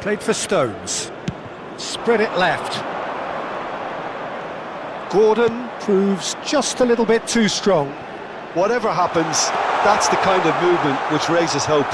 Played for Stones. Spread it left. Gordon proves just a little bit too strong.
Whatever happens, that's the kind of movement which raises hope.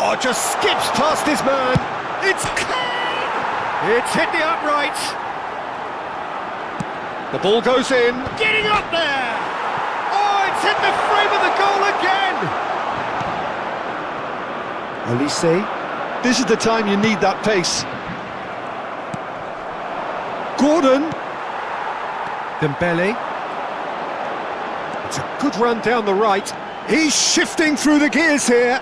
Oh, just skips past his man. It's Kane! It's hit the upright. The ball goes in. Getting up there! Oh, it's hit the frame of the goal again! Olise.
This is the time you need that pace.
Gordon. Dembele. It's a good run down the right. He's shifting through the gears here.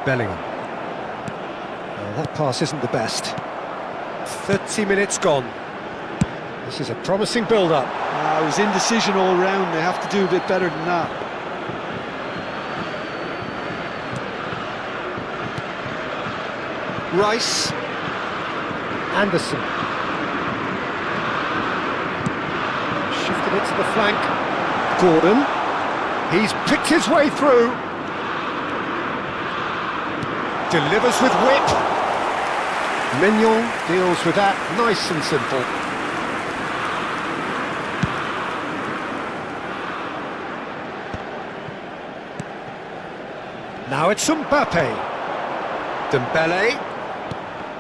Bellingham. Oh, that pass isn't the best. 30 minutes gone. This is a promising build-up.
It was indecision all round. They have to do a bit better than that.
Rice. Anderson. Shifted it to the flank. Gordon. He's picked his way through. Delivers with whip. Mignon deals with that nice and simple. Now it's Mbappe. Dembele.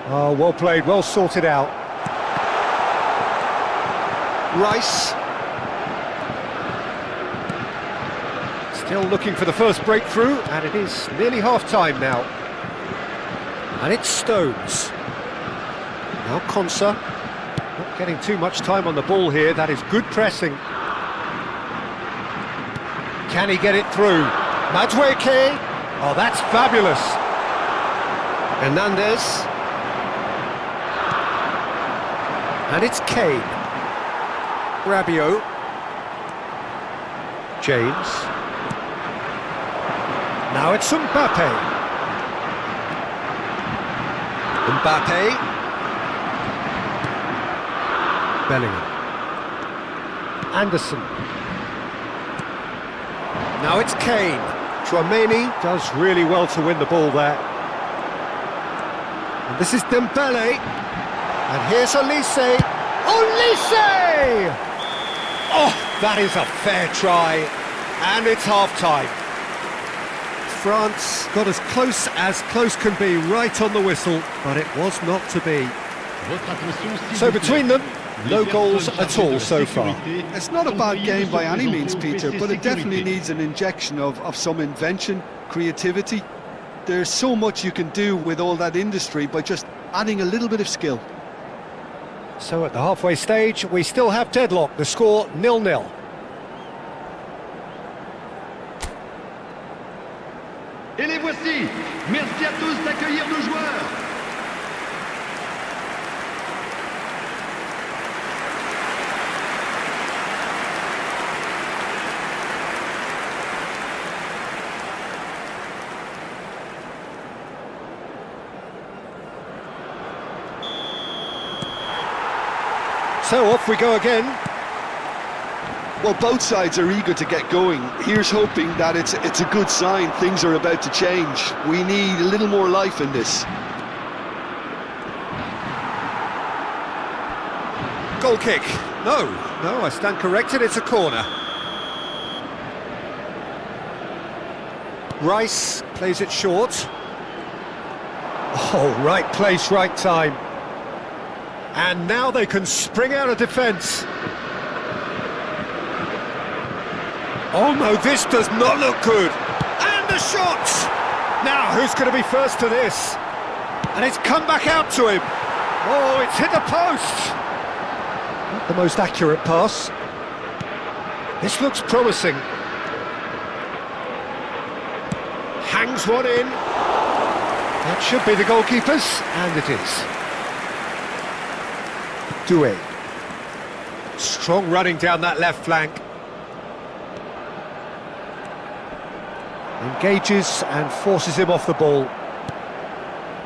Oh, well played, well sorted out. Rice. Still looking for the first breakthrough, and it is nearly half-time now. And it's Stones. Now Konsa. Not getting too much time on the ball here. That is good pressing. Can he get it through? Madueke. Oh, that's fabulous. Hernandez. And it's Kane. Rabiot. James. Now it's Mbappe. Mbappe. Bellingham. Anderson. Now it's Kane. Tchouaméni does really well to win the ball there. And this is Dembele. And here's Olise. Olise! Oh, that is a fair try. And it's half-time. France got as close can be, right on the whistle, but it was not to be. So between them, no goals at all so far.
It's not a bad game by any means, Peter, but it definitely needs an injection of some invention, creativity. There's so much you can do with all that industry by just adding a little bit of skill.
So at the halfway stage, we still have deadlock, the score 0-0.
Et les voici. Merci à tous d'accueillir nos joueurs.
So off we go again.
Well, both sides are eager to get going. Here's hoping that it's a good sign. Things are about to change. We need a little more life in this.
Goal kick. No, I stand corrected, it's a corner. Rice plays it short. Oh, right place, right time. And now they can spring out of defence. Oh no, this does not look good. And the shot! Now, who's going to be first to this? And it's come back out to him. Oh, it's hit the post. Not the most accurate pass. This looks promising. Hangs one in. That should be the goalkeeper's, and it is. Doué. Strong running down that left flank. Engages and forces him off the ball.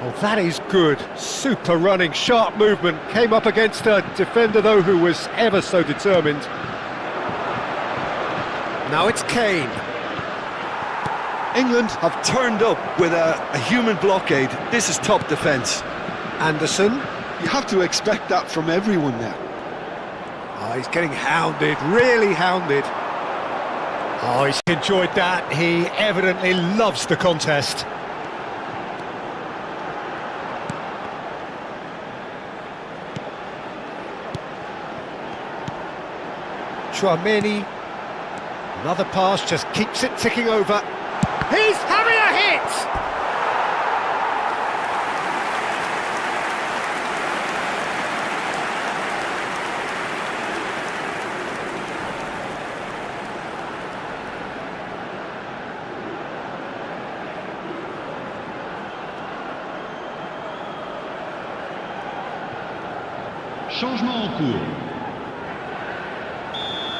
Oh, that is good. Super running, sharp movement. Came up against a defender, though, who was ever so determined. Now it's Kane.
England have turned up with a human blockade. This is top defence.
Anderson.
You have to expect that from everyone now.
Oh, he's getting hounded, really hounded. Oh, he's enjoyed that. He evidently loves the contest. Chouameni. Another pass, just keeps it ticking over. He's having a hit!
Changement en cours.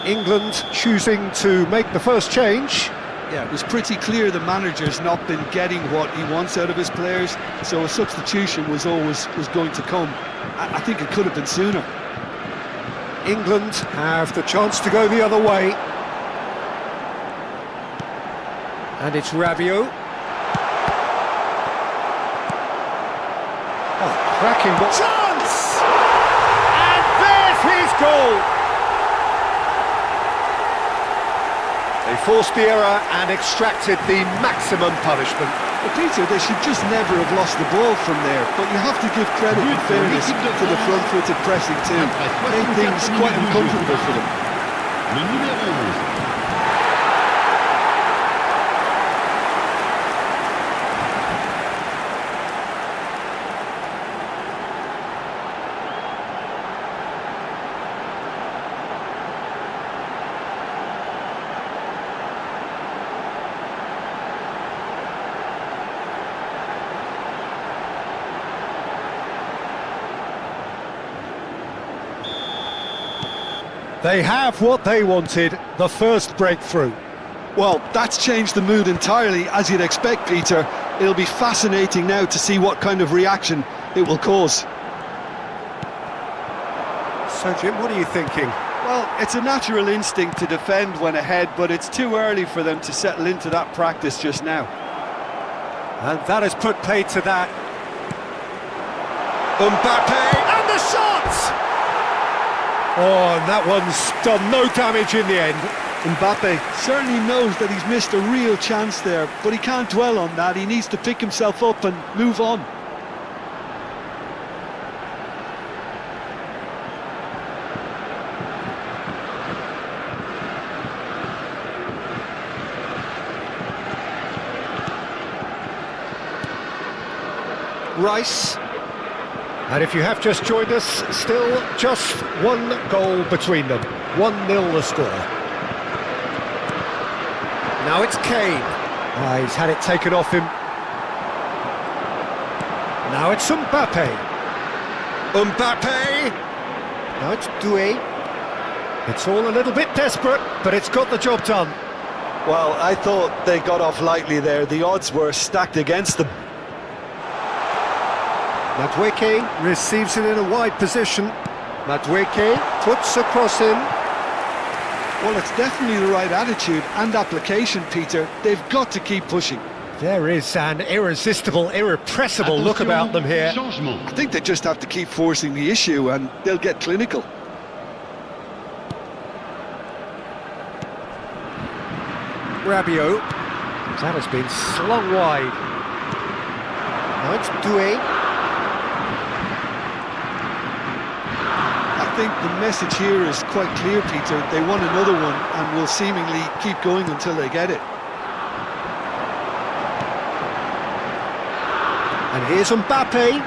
England choosing to make the first change.
Yeah, it was pretty clear the manager's not been getting what he wants out of his players, so a substitution was going to come. I think it could have been sooner.
England have the chance to go the other way. And it's Rabiot. Oh, cracking ball. Chance! And there's his goal! They forced the error and extracted the maximum punishment.
But Peter, they should just never have lost the ball from there, but you have to give credit and fairness to the front-footed pressing too. Made things quite uncomfortable for them.
Le numéro 11.
They have what they wanted, the first breakthrough.
Well, that's changed the mood entirely, as you'd expect, Peter. It'll be fascinating now to see what kind of reaction it will cause.
So, Jim, what are you thinking?
Well, it's a natural instinct to defend when ahead, but it's too early for them to settle into that practice just now.
And that has put paid to that. Mbappe, and the shot! Oh, and that one's done no damage in the end.
Mbappe certainly knows that he's missed a real chance there, but he can't dwell on that. He needs to pick himself up and move on.
Rice. And if you have just joined us, still just one goal between them. 1-0 the score. Now it's Kane. He's had it taken off him. Now it's Mbappe. Mbappe! Now it's Doué. It's all a little bit desperate, but it's got the job done.
Well, I thought they got off lightly there. The odds were stacked against them.
Madueke receives it in a wide position. Madueke puts a cross in.
Well, it's definitely the right attitude and application, Peter. They've got to keep pushing.
There is an irresistible, irrepressible look about them here.
Changement.
I think they just have to keep forcing the issue and they'll get clinical.
Rabiot. That has been slung wide. Now it's Doué.
I think the message here is quite clear, Peter. They want another one and will seemingly keep going until they get it.
And here's Mbappe.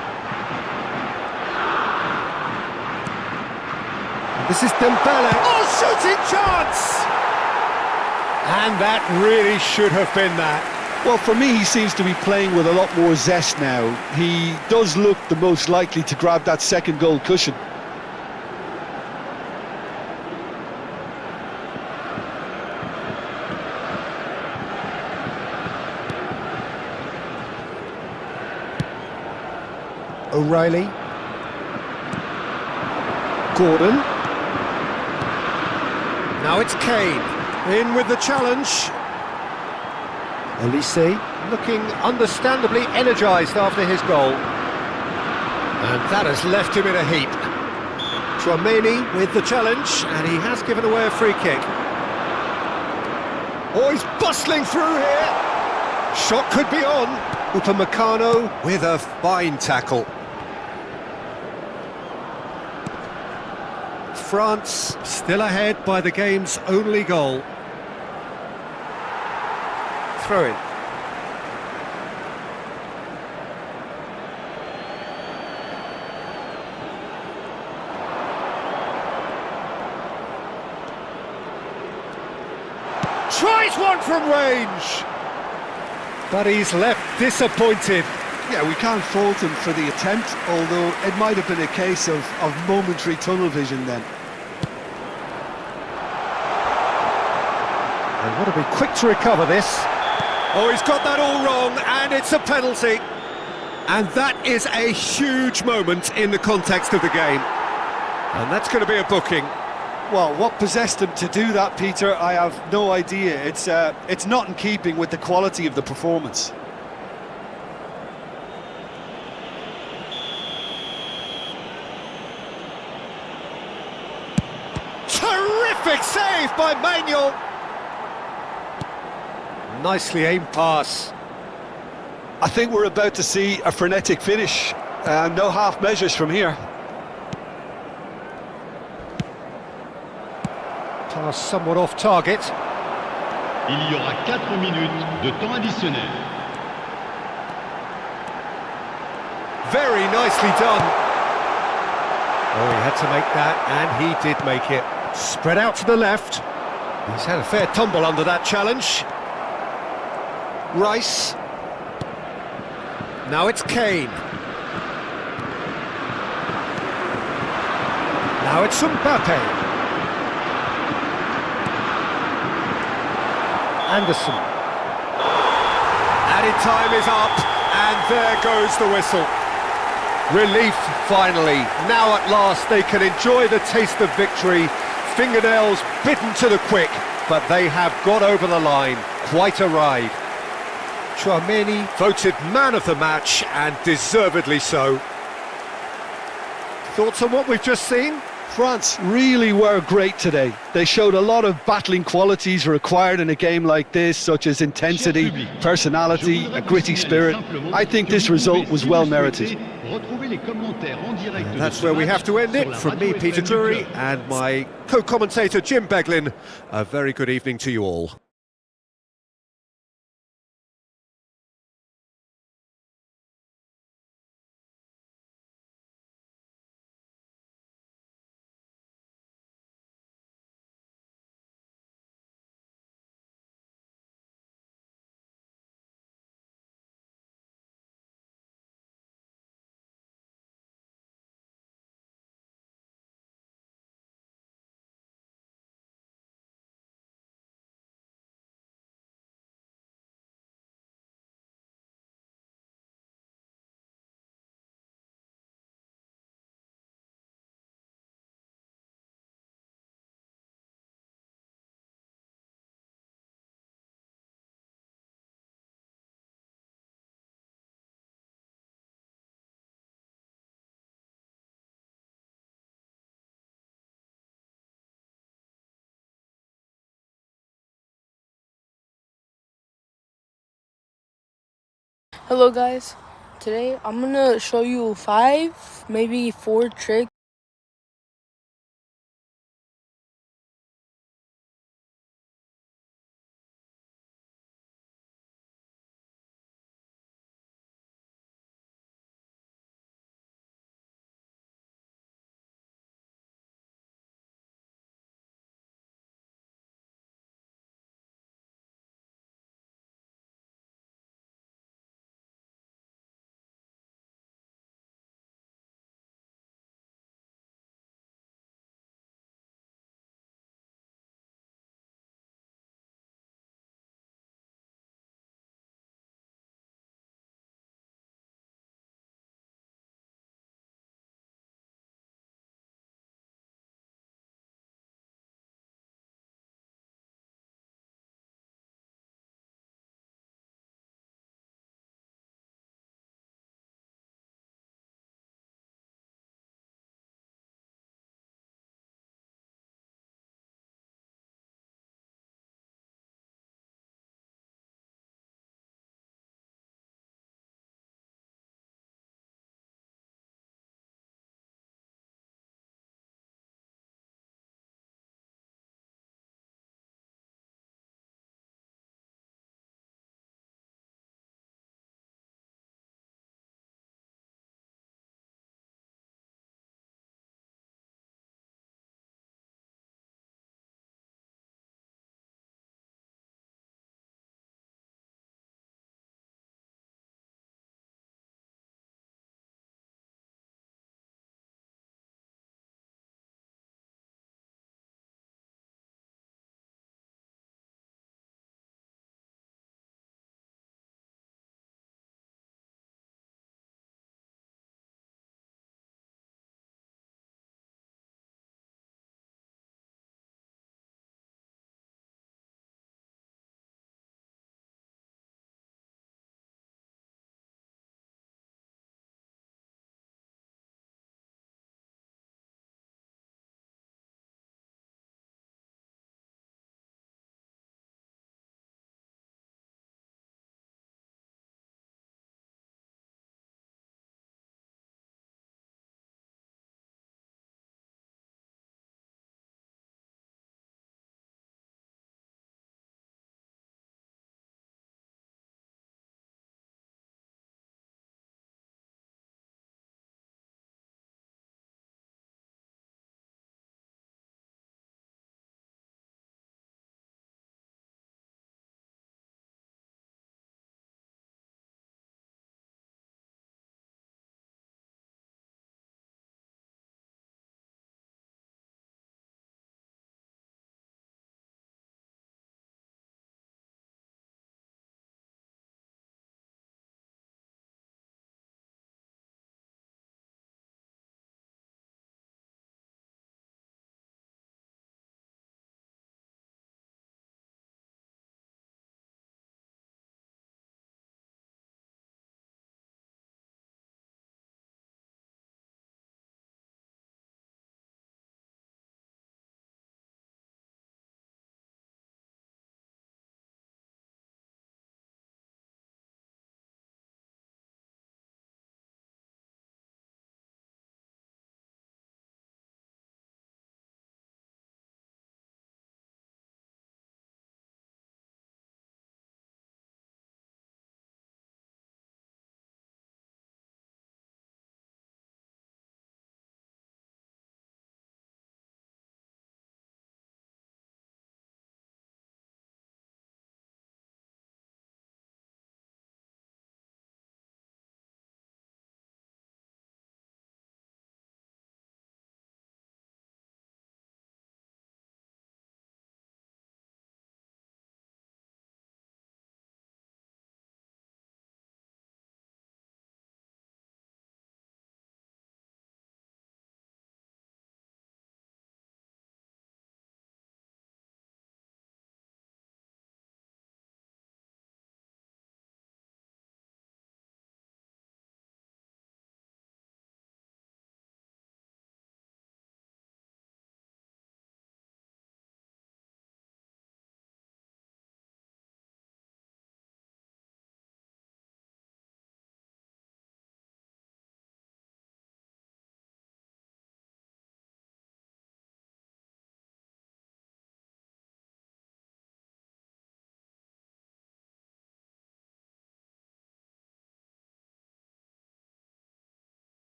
And this is Dembele. Oh, shooting chance! And that really should have been that.
Well, for me, he seems to be playing with a lot more zest now. He does look the most likely to grab that second goal cushion.
O'Reilly. Gordon. Now it's Kane. In with the challenge. Elise looking understandably energised after his goal. And that has left him in a heap. Tchouaméni with the challenge, and he has given away a free kick. Oh, he's bustling through here. Shot could be on. Upamecano with a fine tackle. France still ahead by the game's only goal. Throw in. Tries one from range, but he's left disappointed.
Yeah, we can't fault him for the attempt, although it might have been a case of momentary tunnel vision then.
They want to be quick to recover this. Oh, he's got that all wrong, and it's a penalty. And that is a huge moment in the context of the game. And that's going to be a booking.
Well, what possessed him to do that, Peter, I have no idea. It's not in keeping with the quality of the performance.
Terrific save by Manuel. Nicely aimed pass.
I think we're about to see a frenetic finish. No half measures from here.
Pass somewhat off target.
Il y aura 4 minutes de temps additionnel.
Very nicely done. Oh, he had to make that, and he did make it. Spread out to the left. He's had a fair tumble under that challenge. Rice. Now it's Kane. Now it's Mbappe. Anderson. Added time is up, and there goes the whistle. Relief, finally. Now at last they can enjoy the taste of victory. Fingernails bitten to the quick, but they have got over the line. Quite a ride. Tchouaméni voted man of the match, and deservedly so. Thoughts on what we've just seen?
France really were great today. They showed a lot of battling qualities required in a game like this, such as intensity, personality, a gritty spirit. I think this result was well merited.
And that's where we have to end it. From me, Peter Drury, and my co-commentator, Jim Beglin. A very good evening to you all.
Hello guys, today I'm gonna show you 5, maybe 4 tricks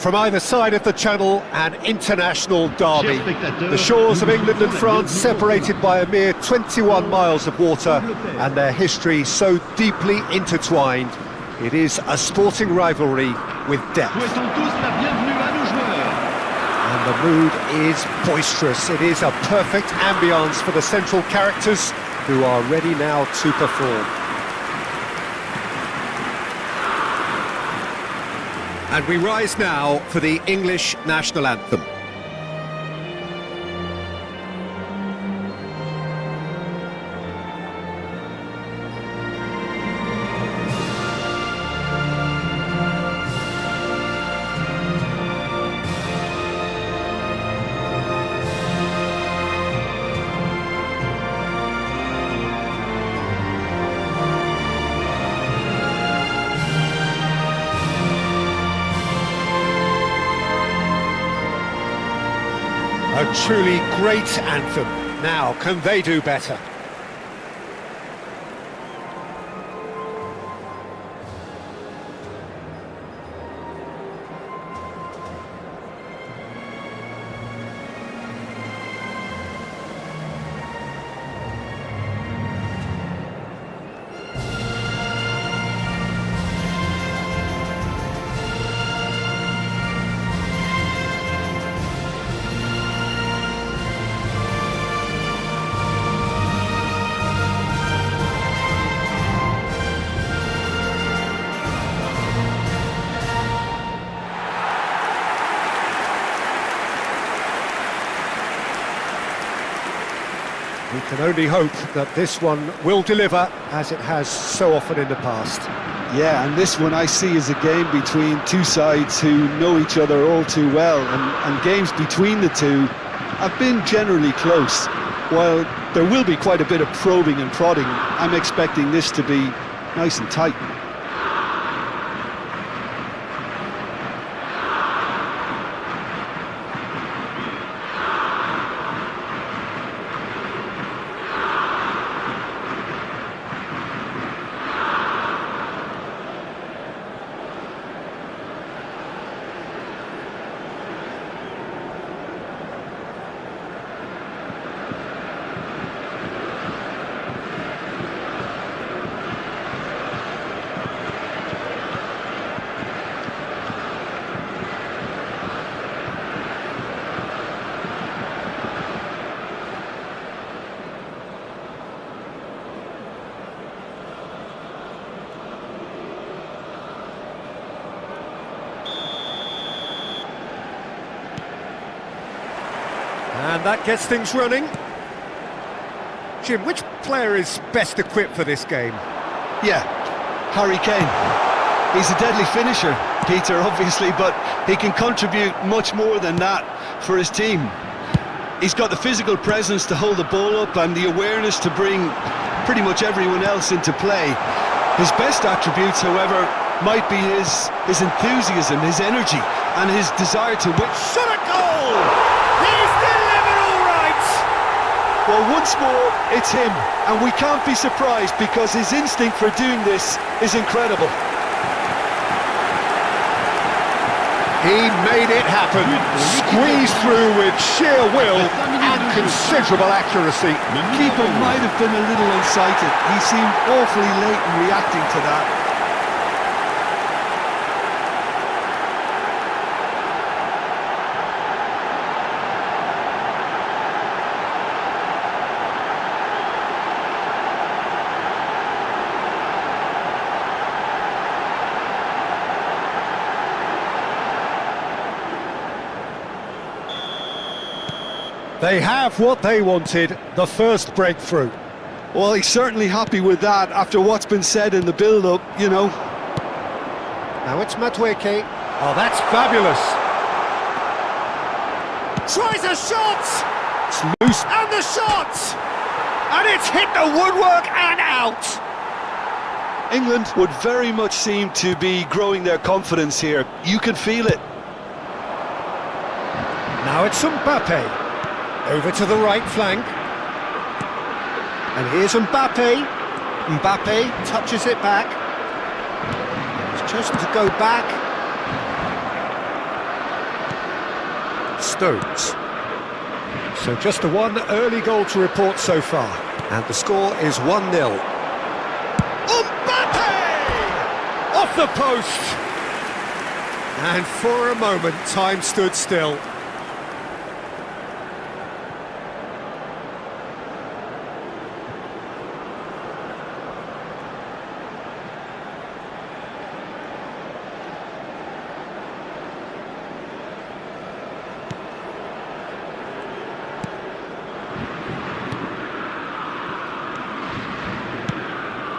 From either side of the channel, an international derby. The shores of England and France separated by a mere 21 miles of water, and their history so deeply intertwined. It is a sporting rivalry with depth. And the mood is boisterous. It is a perfect ambience for the central characters, who are ready now to perform. And we rise now for the English national anthem. A truly great anthem. Now, can they do better? We can only hope that this one will deliver, as it has so often in the past.
Yeah, and this one I see as a game between two sides who know each other all too well, and games between the two have been generally close. While there will be quite a bit of probing and prodding, I'm expecting this to be nice and tight.
And that gets things running. Jim, which player is best equipped for this game?
Yeah, Harry Kane. He's a deadly finisher, Peter, obviously, but he can contribute much more than that for his team. He's got the physical presence to hold the ball up and the awareness to bring pretty much everyone else into play. His best attributes, however, might be his enthusiasm, his energy, and his desire to win.
Shot a goal! He's delivered all right!
Well, once more, it's him, and we can't be surprised because his instinct for doing this is incredible.
He made it happen, squeezed through with sheer will and considerable accuracy.
Keeper might have been a little unsighted. He seemed awfully late in reacting to that.
They have what they wanted, the first breakthrough.
Well, he's certainly happy with that after what's been said in the build-up, you know.
Now it's Madueke. Oh, that's fabulous. Tries a shot! It's loose. And the shot! And it's hit the woodwork and out!
England would very much seem to be growing their confidence here. You can feel it.
Now it's Mbappe. Over to the right flank. And here's Mbappe. Mbappe touches it back. He's chosen to go back. Stones. So just the one early goal to report so far. And the score is 1-0. Mbappe! Off the post! And for a moment, time stood still.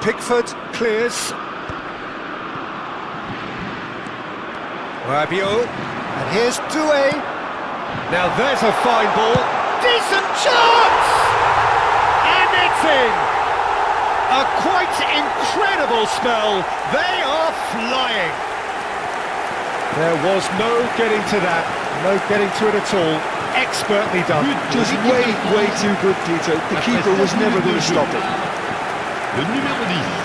Pickford clears. Rabiot, and here's Doué. Now there's a fine ball. Decent chance! And it's in! A quite incredible spell. They are flying. There was no getting to that. No getting to it at all. Expertly done.
Just way too good, Peter. The keeper was never going to stop it.
Le numéro 10.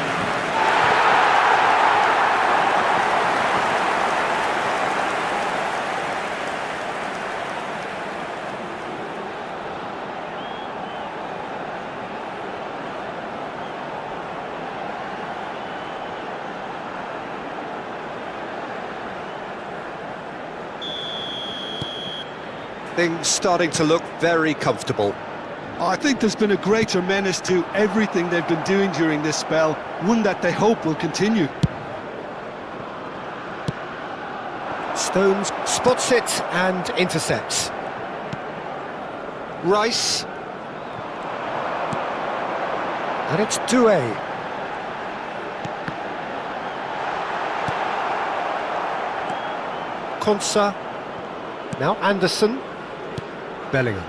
Things starting to look very comfortable.
I think there's been a greater menace to everything they've been doing during this spell, one that they hope will continue.
Stones spots it and intercepts. Rice. And it's Doué. Konsa. Now Anderson. Bellingham.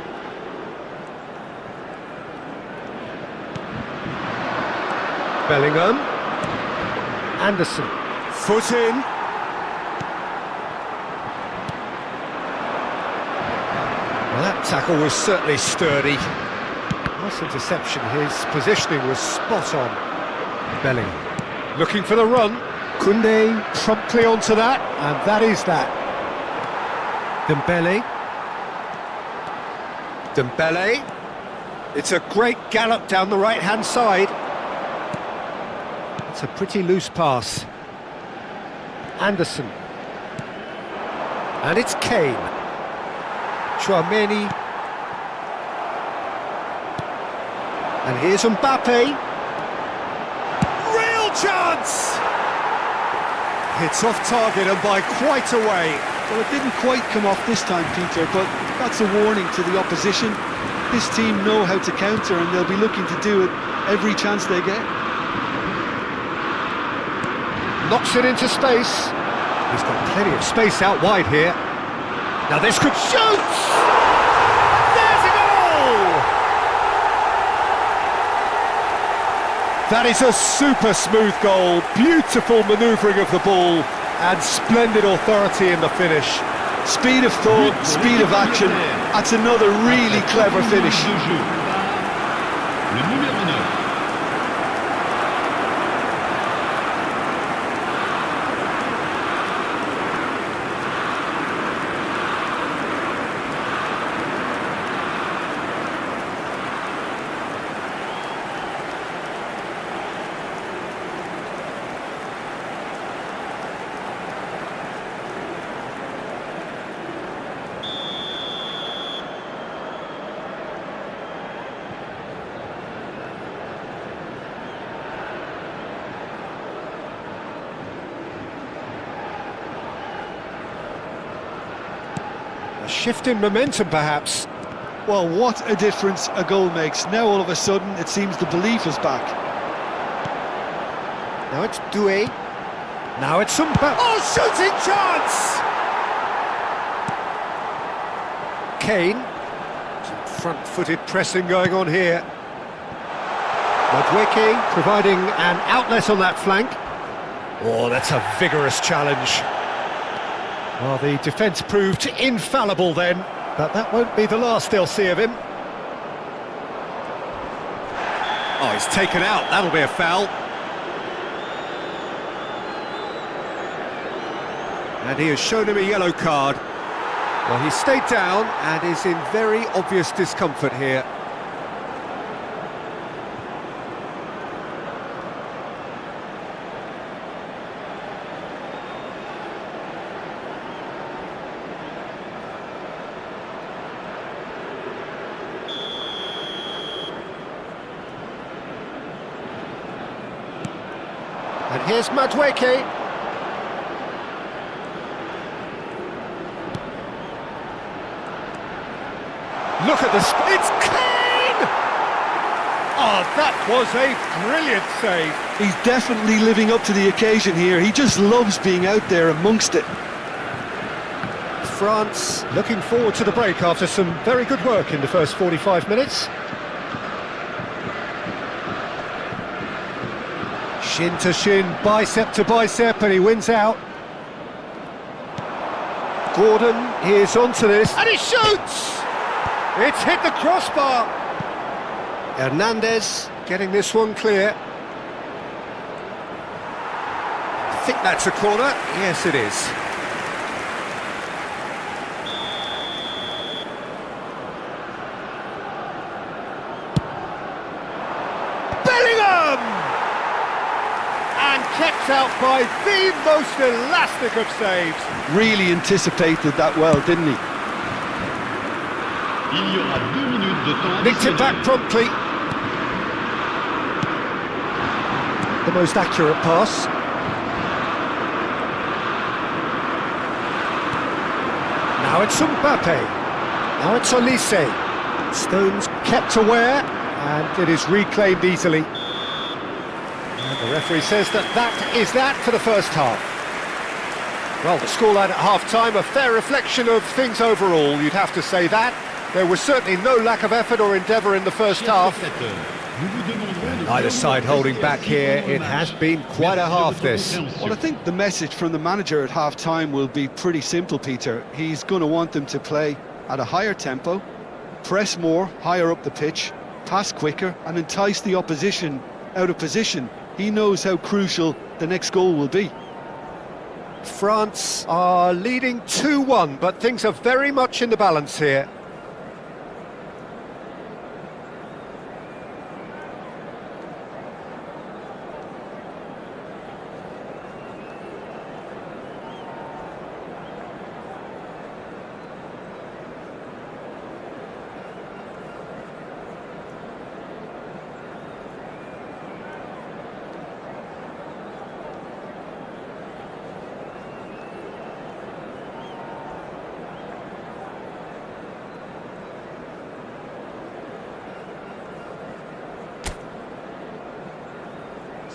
Bellingham. Anderson. Foot in. Well, that tackle was certainly sturdy. Nice interception. His positioning was spot on. Bellingham. Looking for the run. Koundé promptly onto that, and that is that. Dembele. Dembele. It's a great gallop down the right-hand side. It's a pretty loose pass. Anderson. And it's Kane. Chouameni. And here's Mbappe. Real chance! It's off target and by quite a way.
Well, it didn't quite come off this time, Peter, but that's a warning to the opposition. This team know how to counter and they'll be looking to do it every chance they get.
Knocks it into space. He's got plenty of space out wide here. Now this could shoot! There's a goal! That is a super smooth goal. Beautiful manoeuvring of the ball and splendid authority in the finish.
Speed of thought, speed of action. That's another really clever finish.
Le numéro 9.
A shift in momentum, perhaps.
Well, what a difference a goal makes. Now all of a sudden it seems the belief is back.
Now it's Doué. Now it's Mbappe. Oh, shooting chance! Kane. Some front-footed pressing going on here. Madueke providing an outlet on that flank. Oh, that's a vigorous challenge. Well, the defence proved infallible then, but that won't be the last they'll see of him. Oh, he's taken out. That'll be a foul. And he has shown him a yellow card. Well, he stayed down and is in very obvious discomfort here. And here's Madueke. Look at this. It's Kane! Oh, that was a brilliant save.
He's definitely living up to the occasion here. He just loves being out there amongst it.
France looking forward to the break after some very good work in the first 45 minutes. Shin to shin, bicep to bicep, and he wins out. Gordon is onto this, and he shoots! It's hit the crossbar. Hernandez getting this one clear. I think that's a corner. Yes, it is. Bellingham! And kept out by the most elastic of saves.
Really anticipated that well, didn't he?
Il y aura 2 minutes de temps
Nicked it back promptly. The most accurate pass. Now it's Mbappe. Now it's Olise. Stones kept aware, and it is reclaimed easily. And the referee says that is that for the first half. Well, the scoreline at half-time, a fair reflection of things overall, you'd have to say that. There was certainly no lack of effort or endeavour in the first half. Neither side holding back here. It has been quite a half, this.
Well, I think the message from the manager at half-time will be pretty simple, Peter. He's going to want them to play at a higher tempo, press more, higher up the pitch, pass quicker, and entice the opposition out of position. He knows how crucial the next goal will be.
France are leading 2-1, but things are very much in the balance here.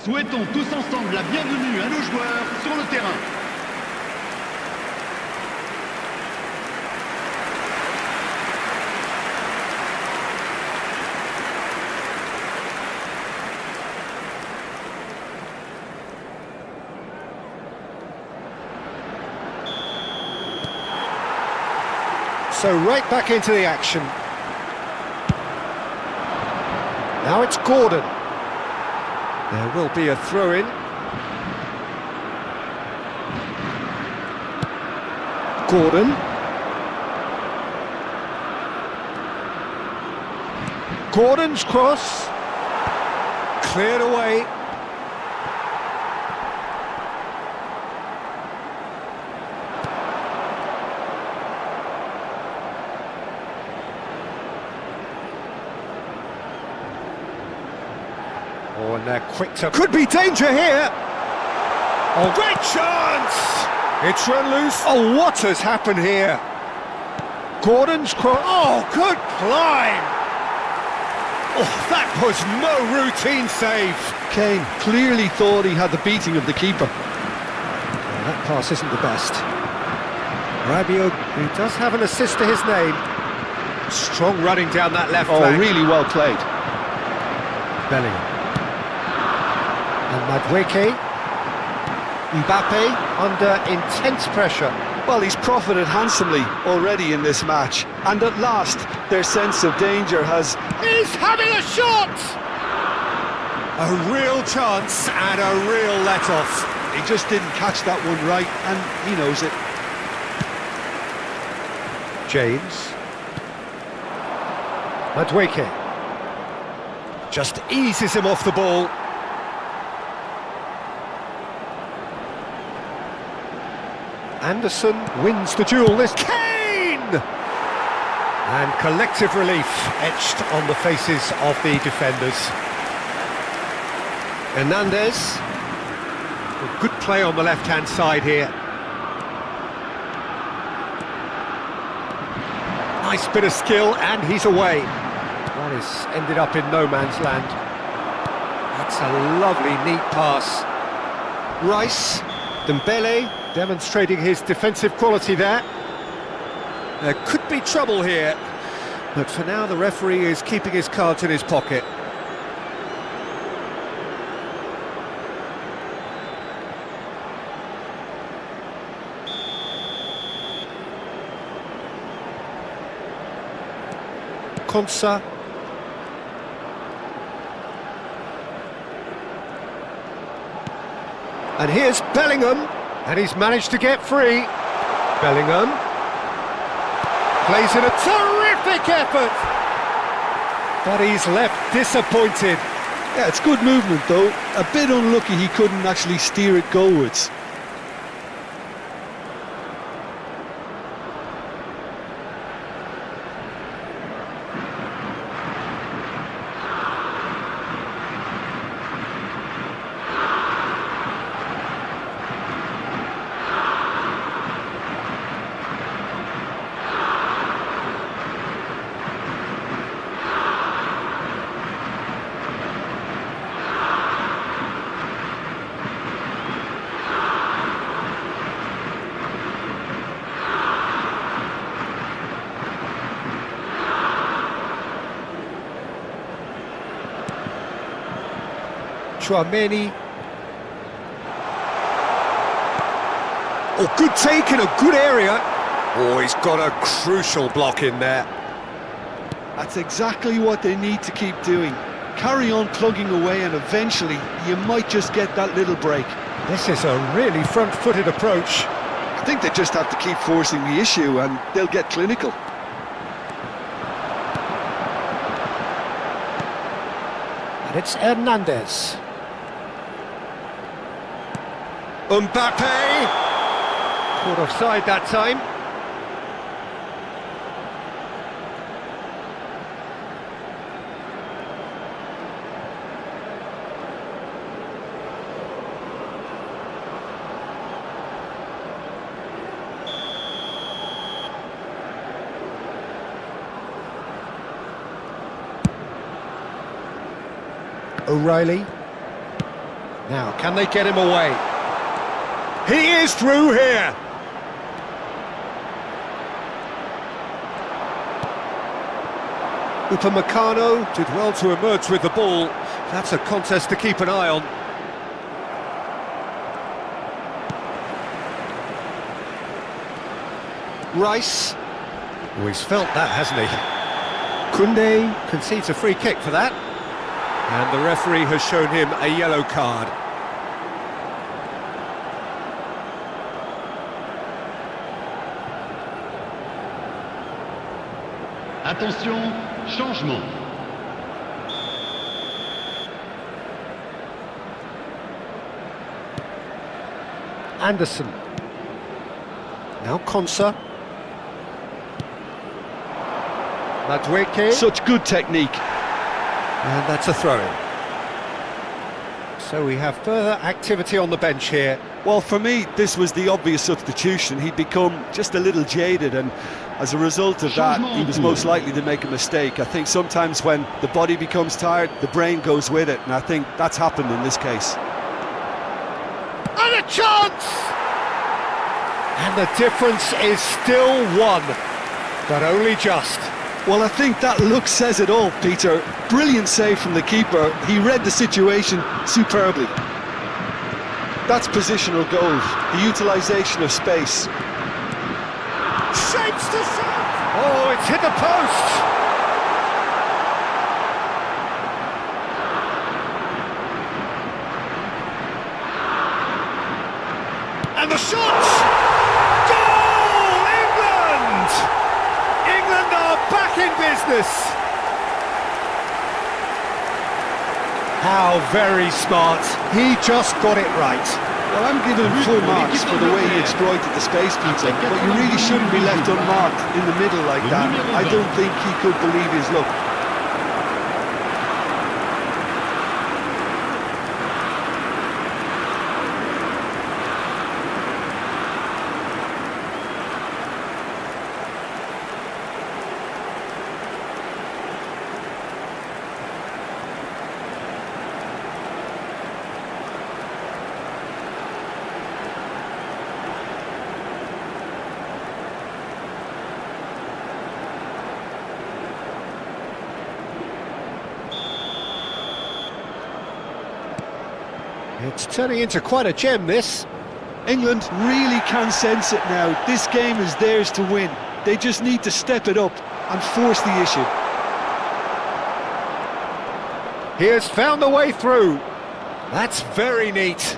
Souhaitons tous ensemble la bienvenue à nos joueurs sur le terrain.
So right back into the action. Now it's Gordon. There will be a throw-in. Gordon. Gordon's cross. Cleared away. Oh, and they're quick to... Could be danger here! Oh, great chance! It's run loose. Oh, what has happened here? Gordon's cross... Oh, good climb! Oh, that was no routine save.
Kane clearly thought he had the beating of the keeper.
Well, that pass isn't the best. Rabiot, who does have an assist to his name. Strong running down that left flank.
Oh, really well played.
Bellingham. And Madueke. Mbappe under intense pressure.
Well, he's profited handsomely already in this match. And at last, their sense of danger has...
He's having a shot! A real chance and a real let-off.
He just didn't catch that one right, and he knows it.
James. Madueke. Just eases him off the ball. Anderson wins the duel. This Kane! And collective relief etched on the faces of the defenders. Hernandez. Good play on the left-hand side here. Nice bit of skill, and he's away. That is ended up in no man's land. That's a lovely, neat pass. Rice, Dembele, demonstrating his defensive quality there. There could be trouble here, but for now the referee is keeping his cards in his pocket. Konsa. And here's Bellingham, and he's managed to get free. Bellingham plays in a terrific effort, but he's left disappointed.
Yeah, it's good movement though. A bit unlucky he couldn't actually steer it goalwards.
Chouameni. Oh, good take in a good area. Oh, he's got a crucial block in there.
That's exactly what they need to keep doing. Carry on plugging away and eventually you might just get that little break.
This is a really front-footed approach.
I think they just have to keep forcing the issue and they'll get clinical.
And it's Hernandez. Mbappe! Caught offside that time. O'Reilly. Now, can they get him away? He is through here! Upamecano did well to emerge with the ball. That's a contest to keep an eye on. Rice. Oh, he's felt that, hasn't he? Koundé concedes a free kick for that. And the referee has shown him a yellow card.
Attention, changement.
Anderson. Now Konsa. Madueke.
Such good technique.
And that's a throw-in. So we have further activity on the bench here.
Well, for me, this was the obvious substitution. He'd become just a little jaded, and as a result of that, he was most likely to make a mistake. I think sometimes when the body becomes tired, the brain goes with it, and I think that's happened in this case.
And a chance! And the difference is still one, but only just.
Well, I think that look says it all, Peter. Brilliant save from the keeper. He read the situation superbly. That's positional goal, the utilisation of space.
Shapes to set! Oh, it's hit the post! And the shot! Goal, England! business. How very smart. He just got it right.
Well, I'm giving him full marks for the way he exploited the space, Peter, but you really shouldn't be left unmarked in the middle like that. I don't think he could believe his luck.
It's turning into quite a gem, this.
England really can sense it now. This game is theirs to win. They just need to step it up and force the issue.
He has found the way through. That's very neat.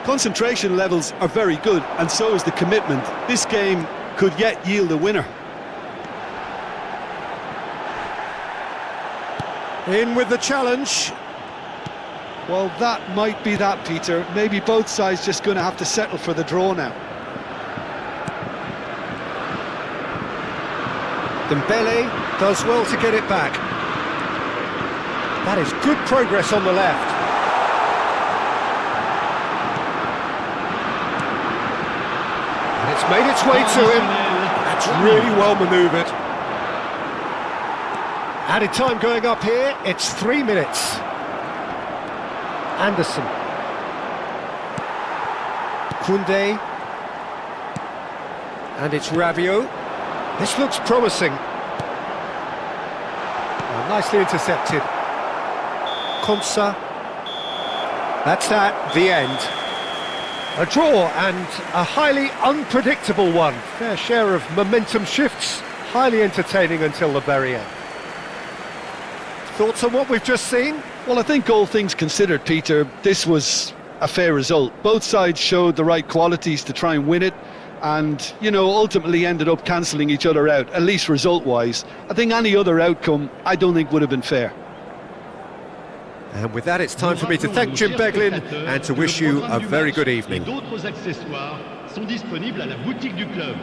Concentration levels are very good, and so is the commitment. This game could yet yield a winner.
In with the challenge.
Well, that might be that, Peter. Maybe both sides just going to have to settle for the draw now.
Dembele does well to get it back. That is good progress on the left. And it's made its way to him. That's really well manoeuvred. Added time going up here, it's 3 minutes. Anderson. Koundé. And it's Rabiot. This looks promising. Oh, nicely intercepted. Konsa. That's that, the end. A draw and a highly unpredictable one. Fair share of momentum shifts, highly entertaining until the very end. Thoughts on what we've just seen?
Well, I think all things considered, Peter, this was a fair result. Both sides showed the right qualities to try and win it, and, you know, ultimately ended up cancelling each other out, at least result-wise. I think any other outcome, I don't think would have been fair.
And with that, it's time for me to thank Jim Beglin and to wish you a very good evening.
D'autres accessoires sont disponibles à la boutique du club.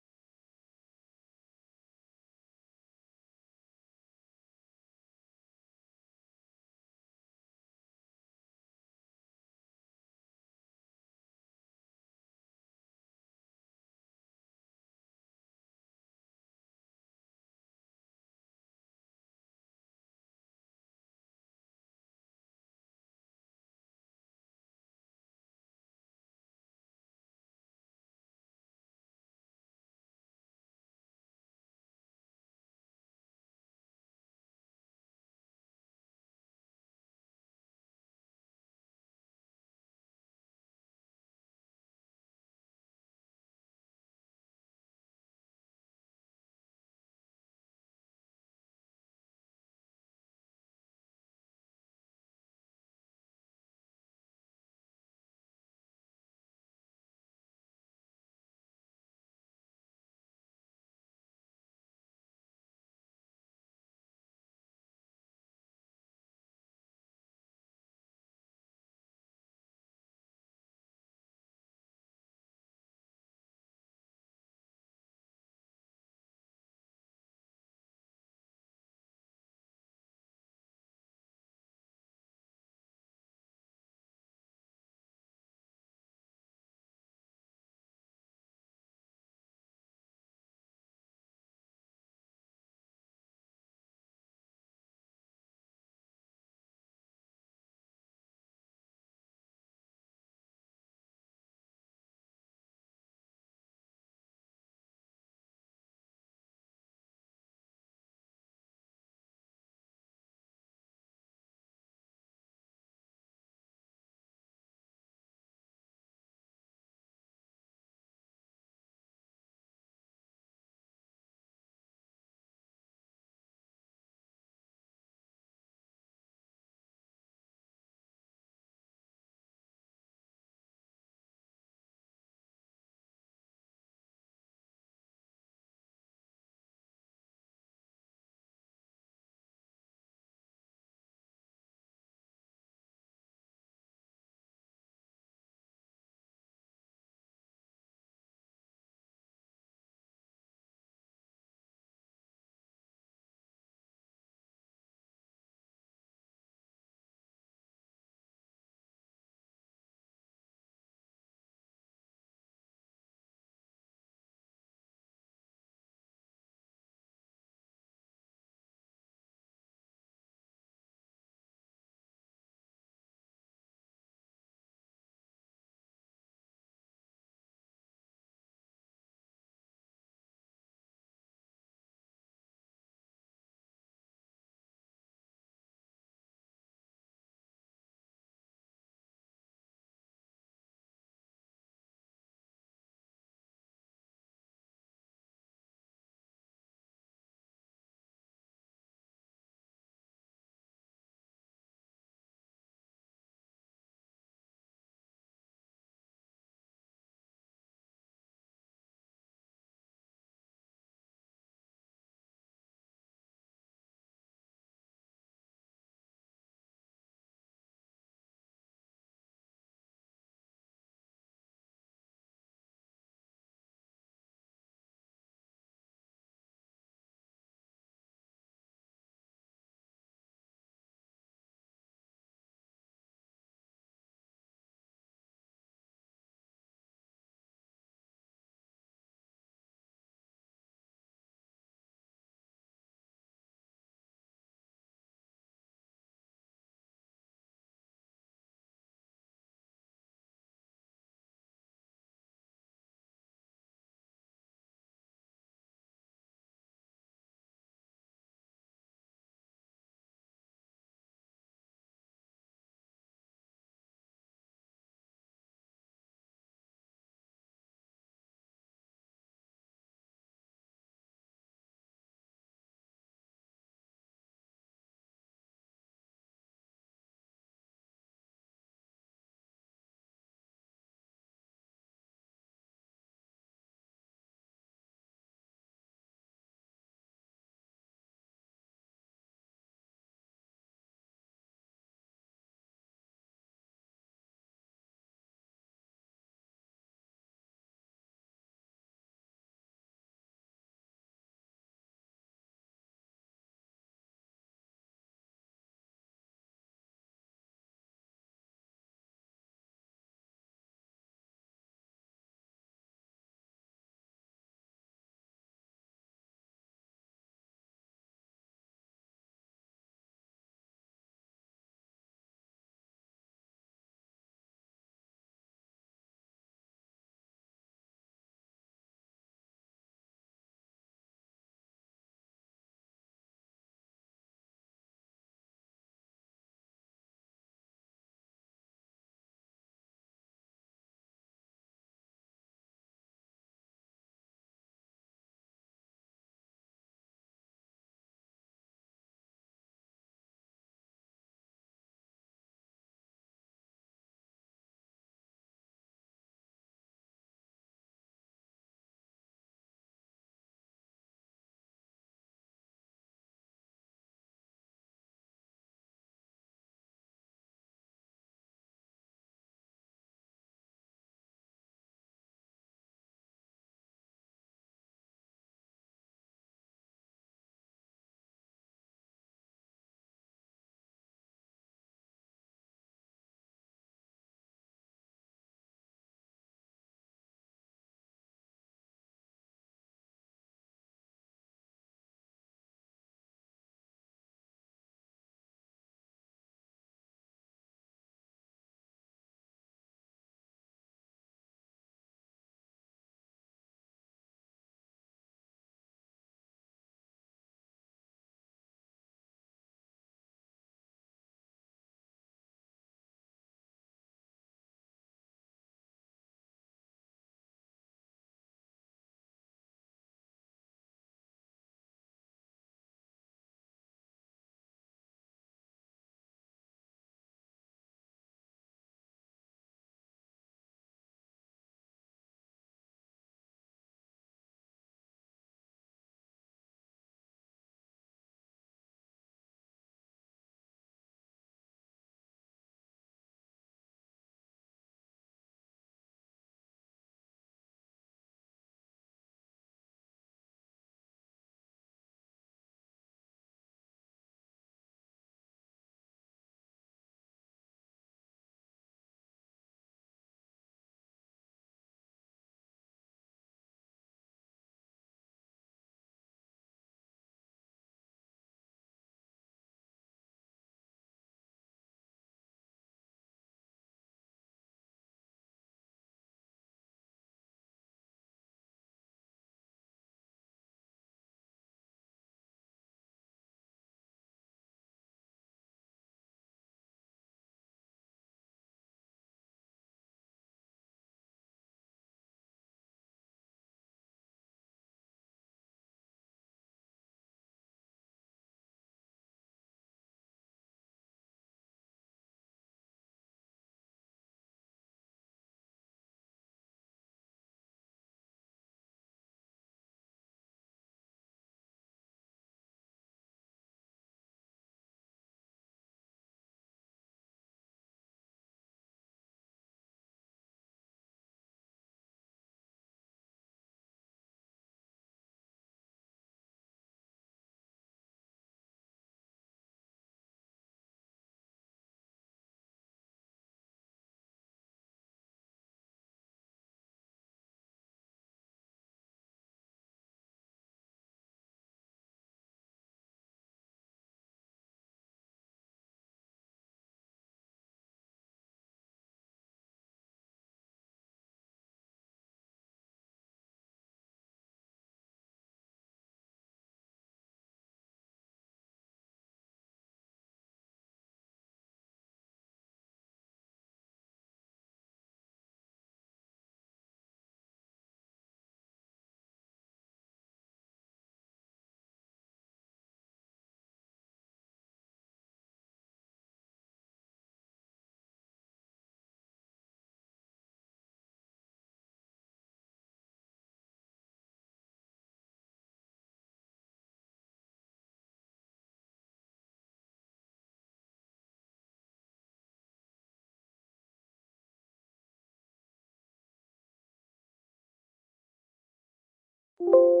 jeu.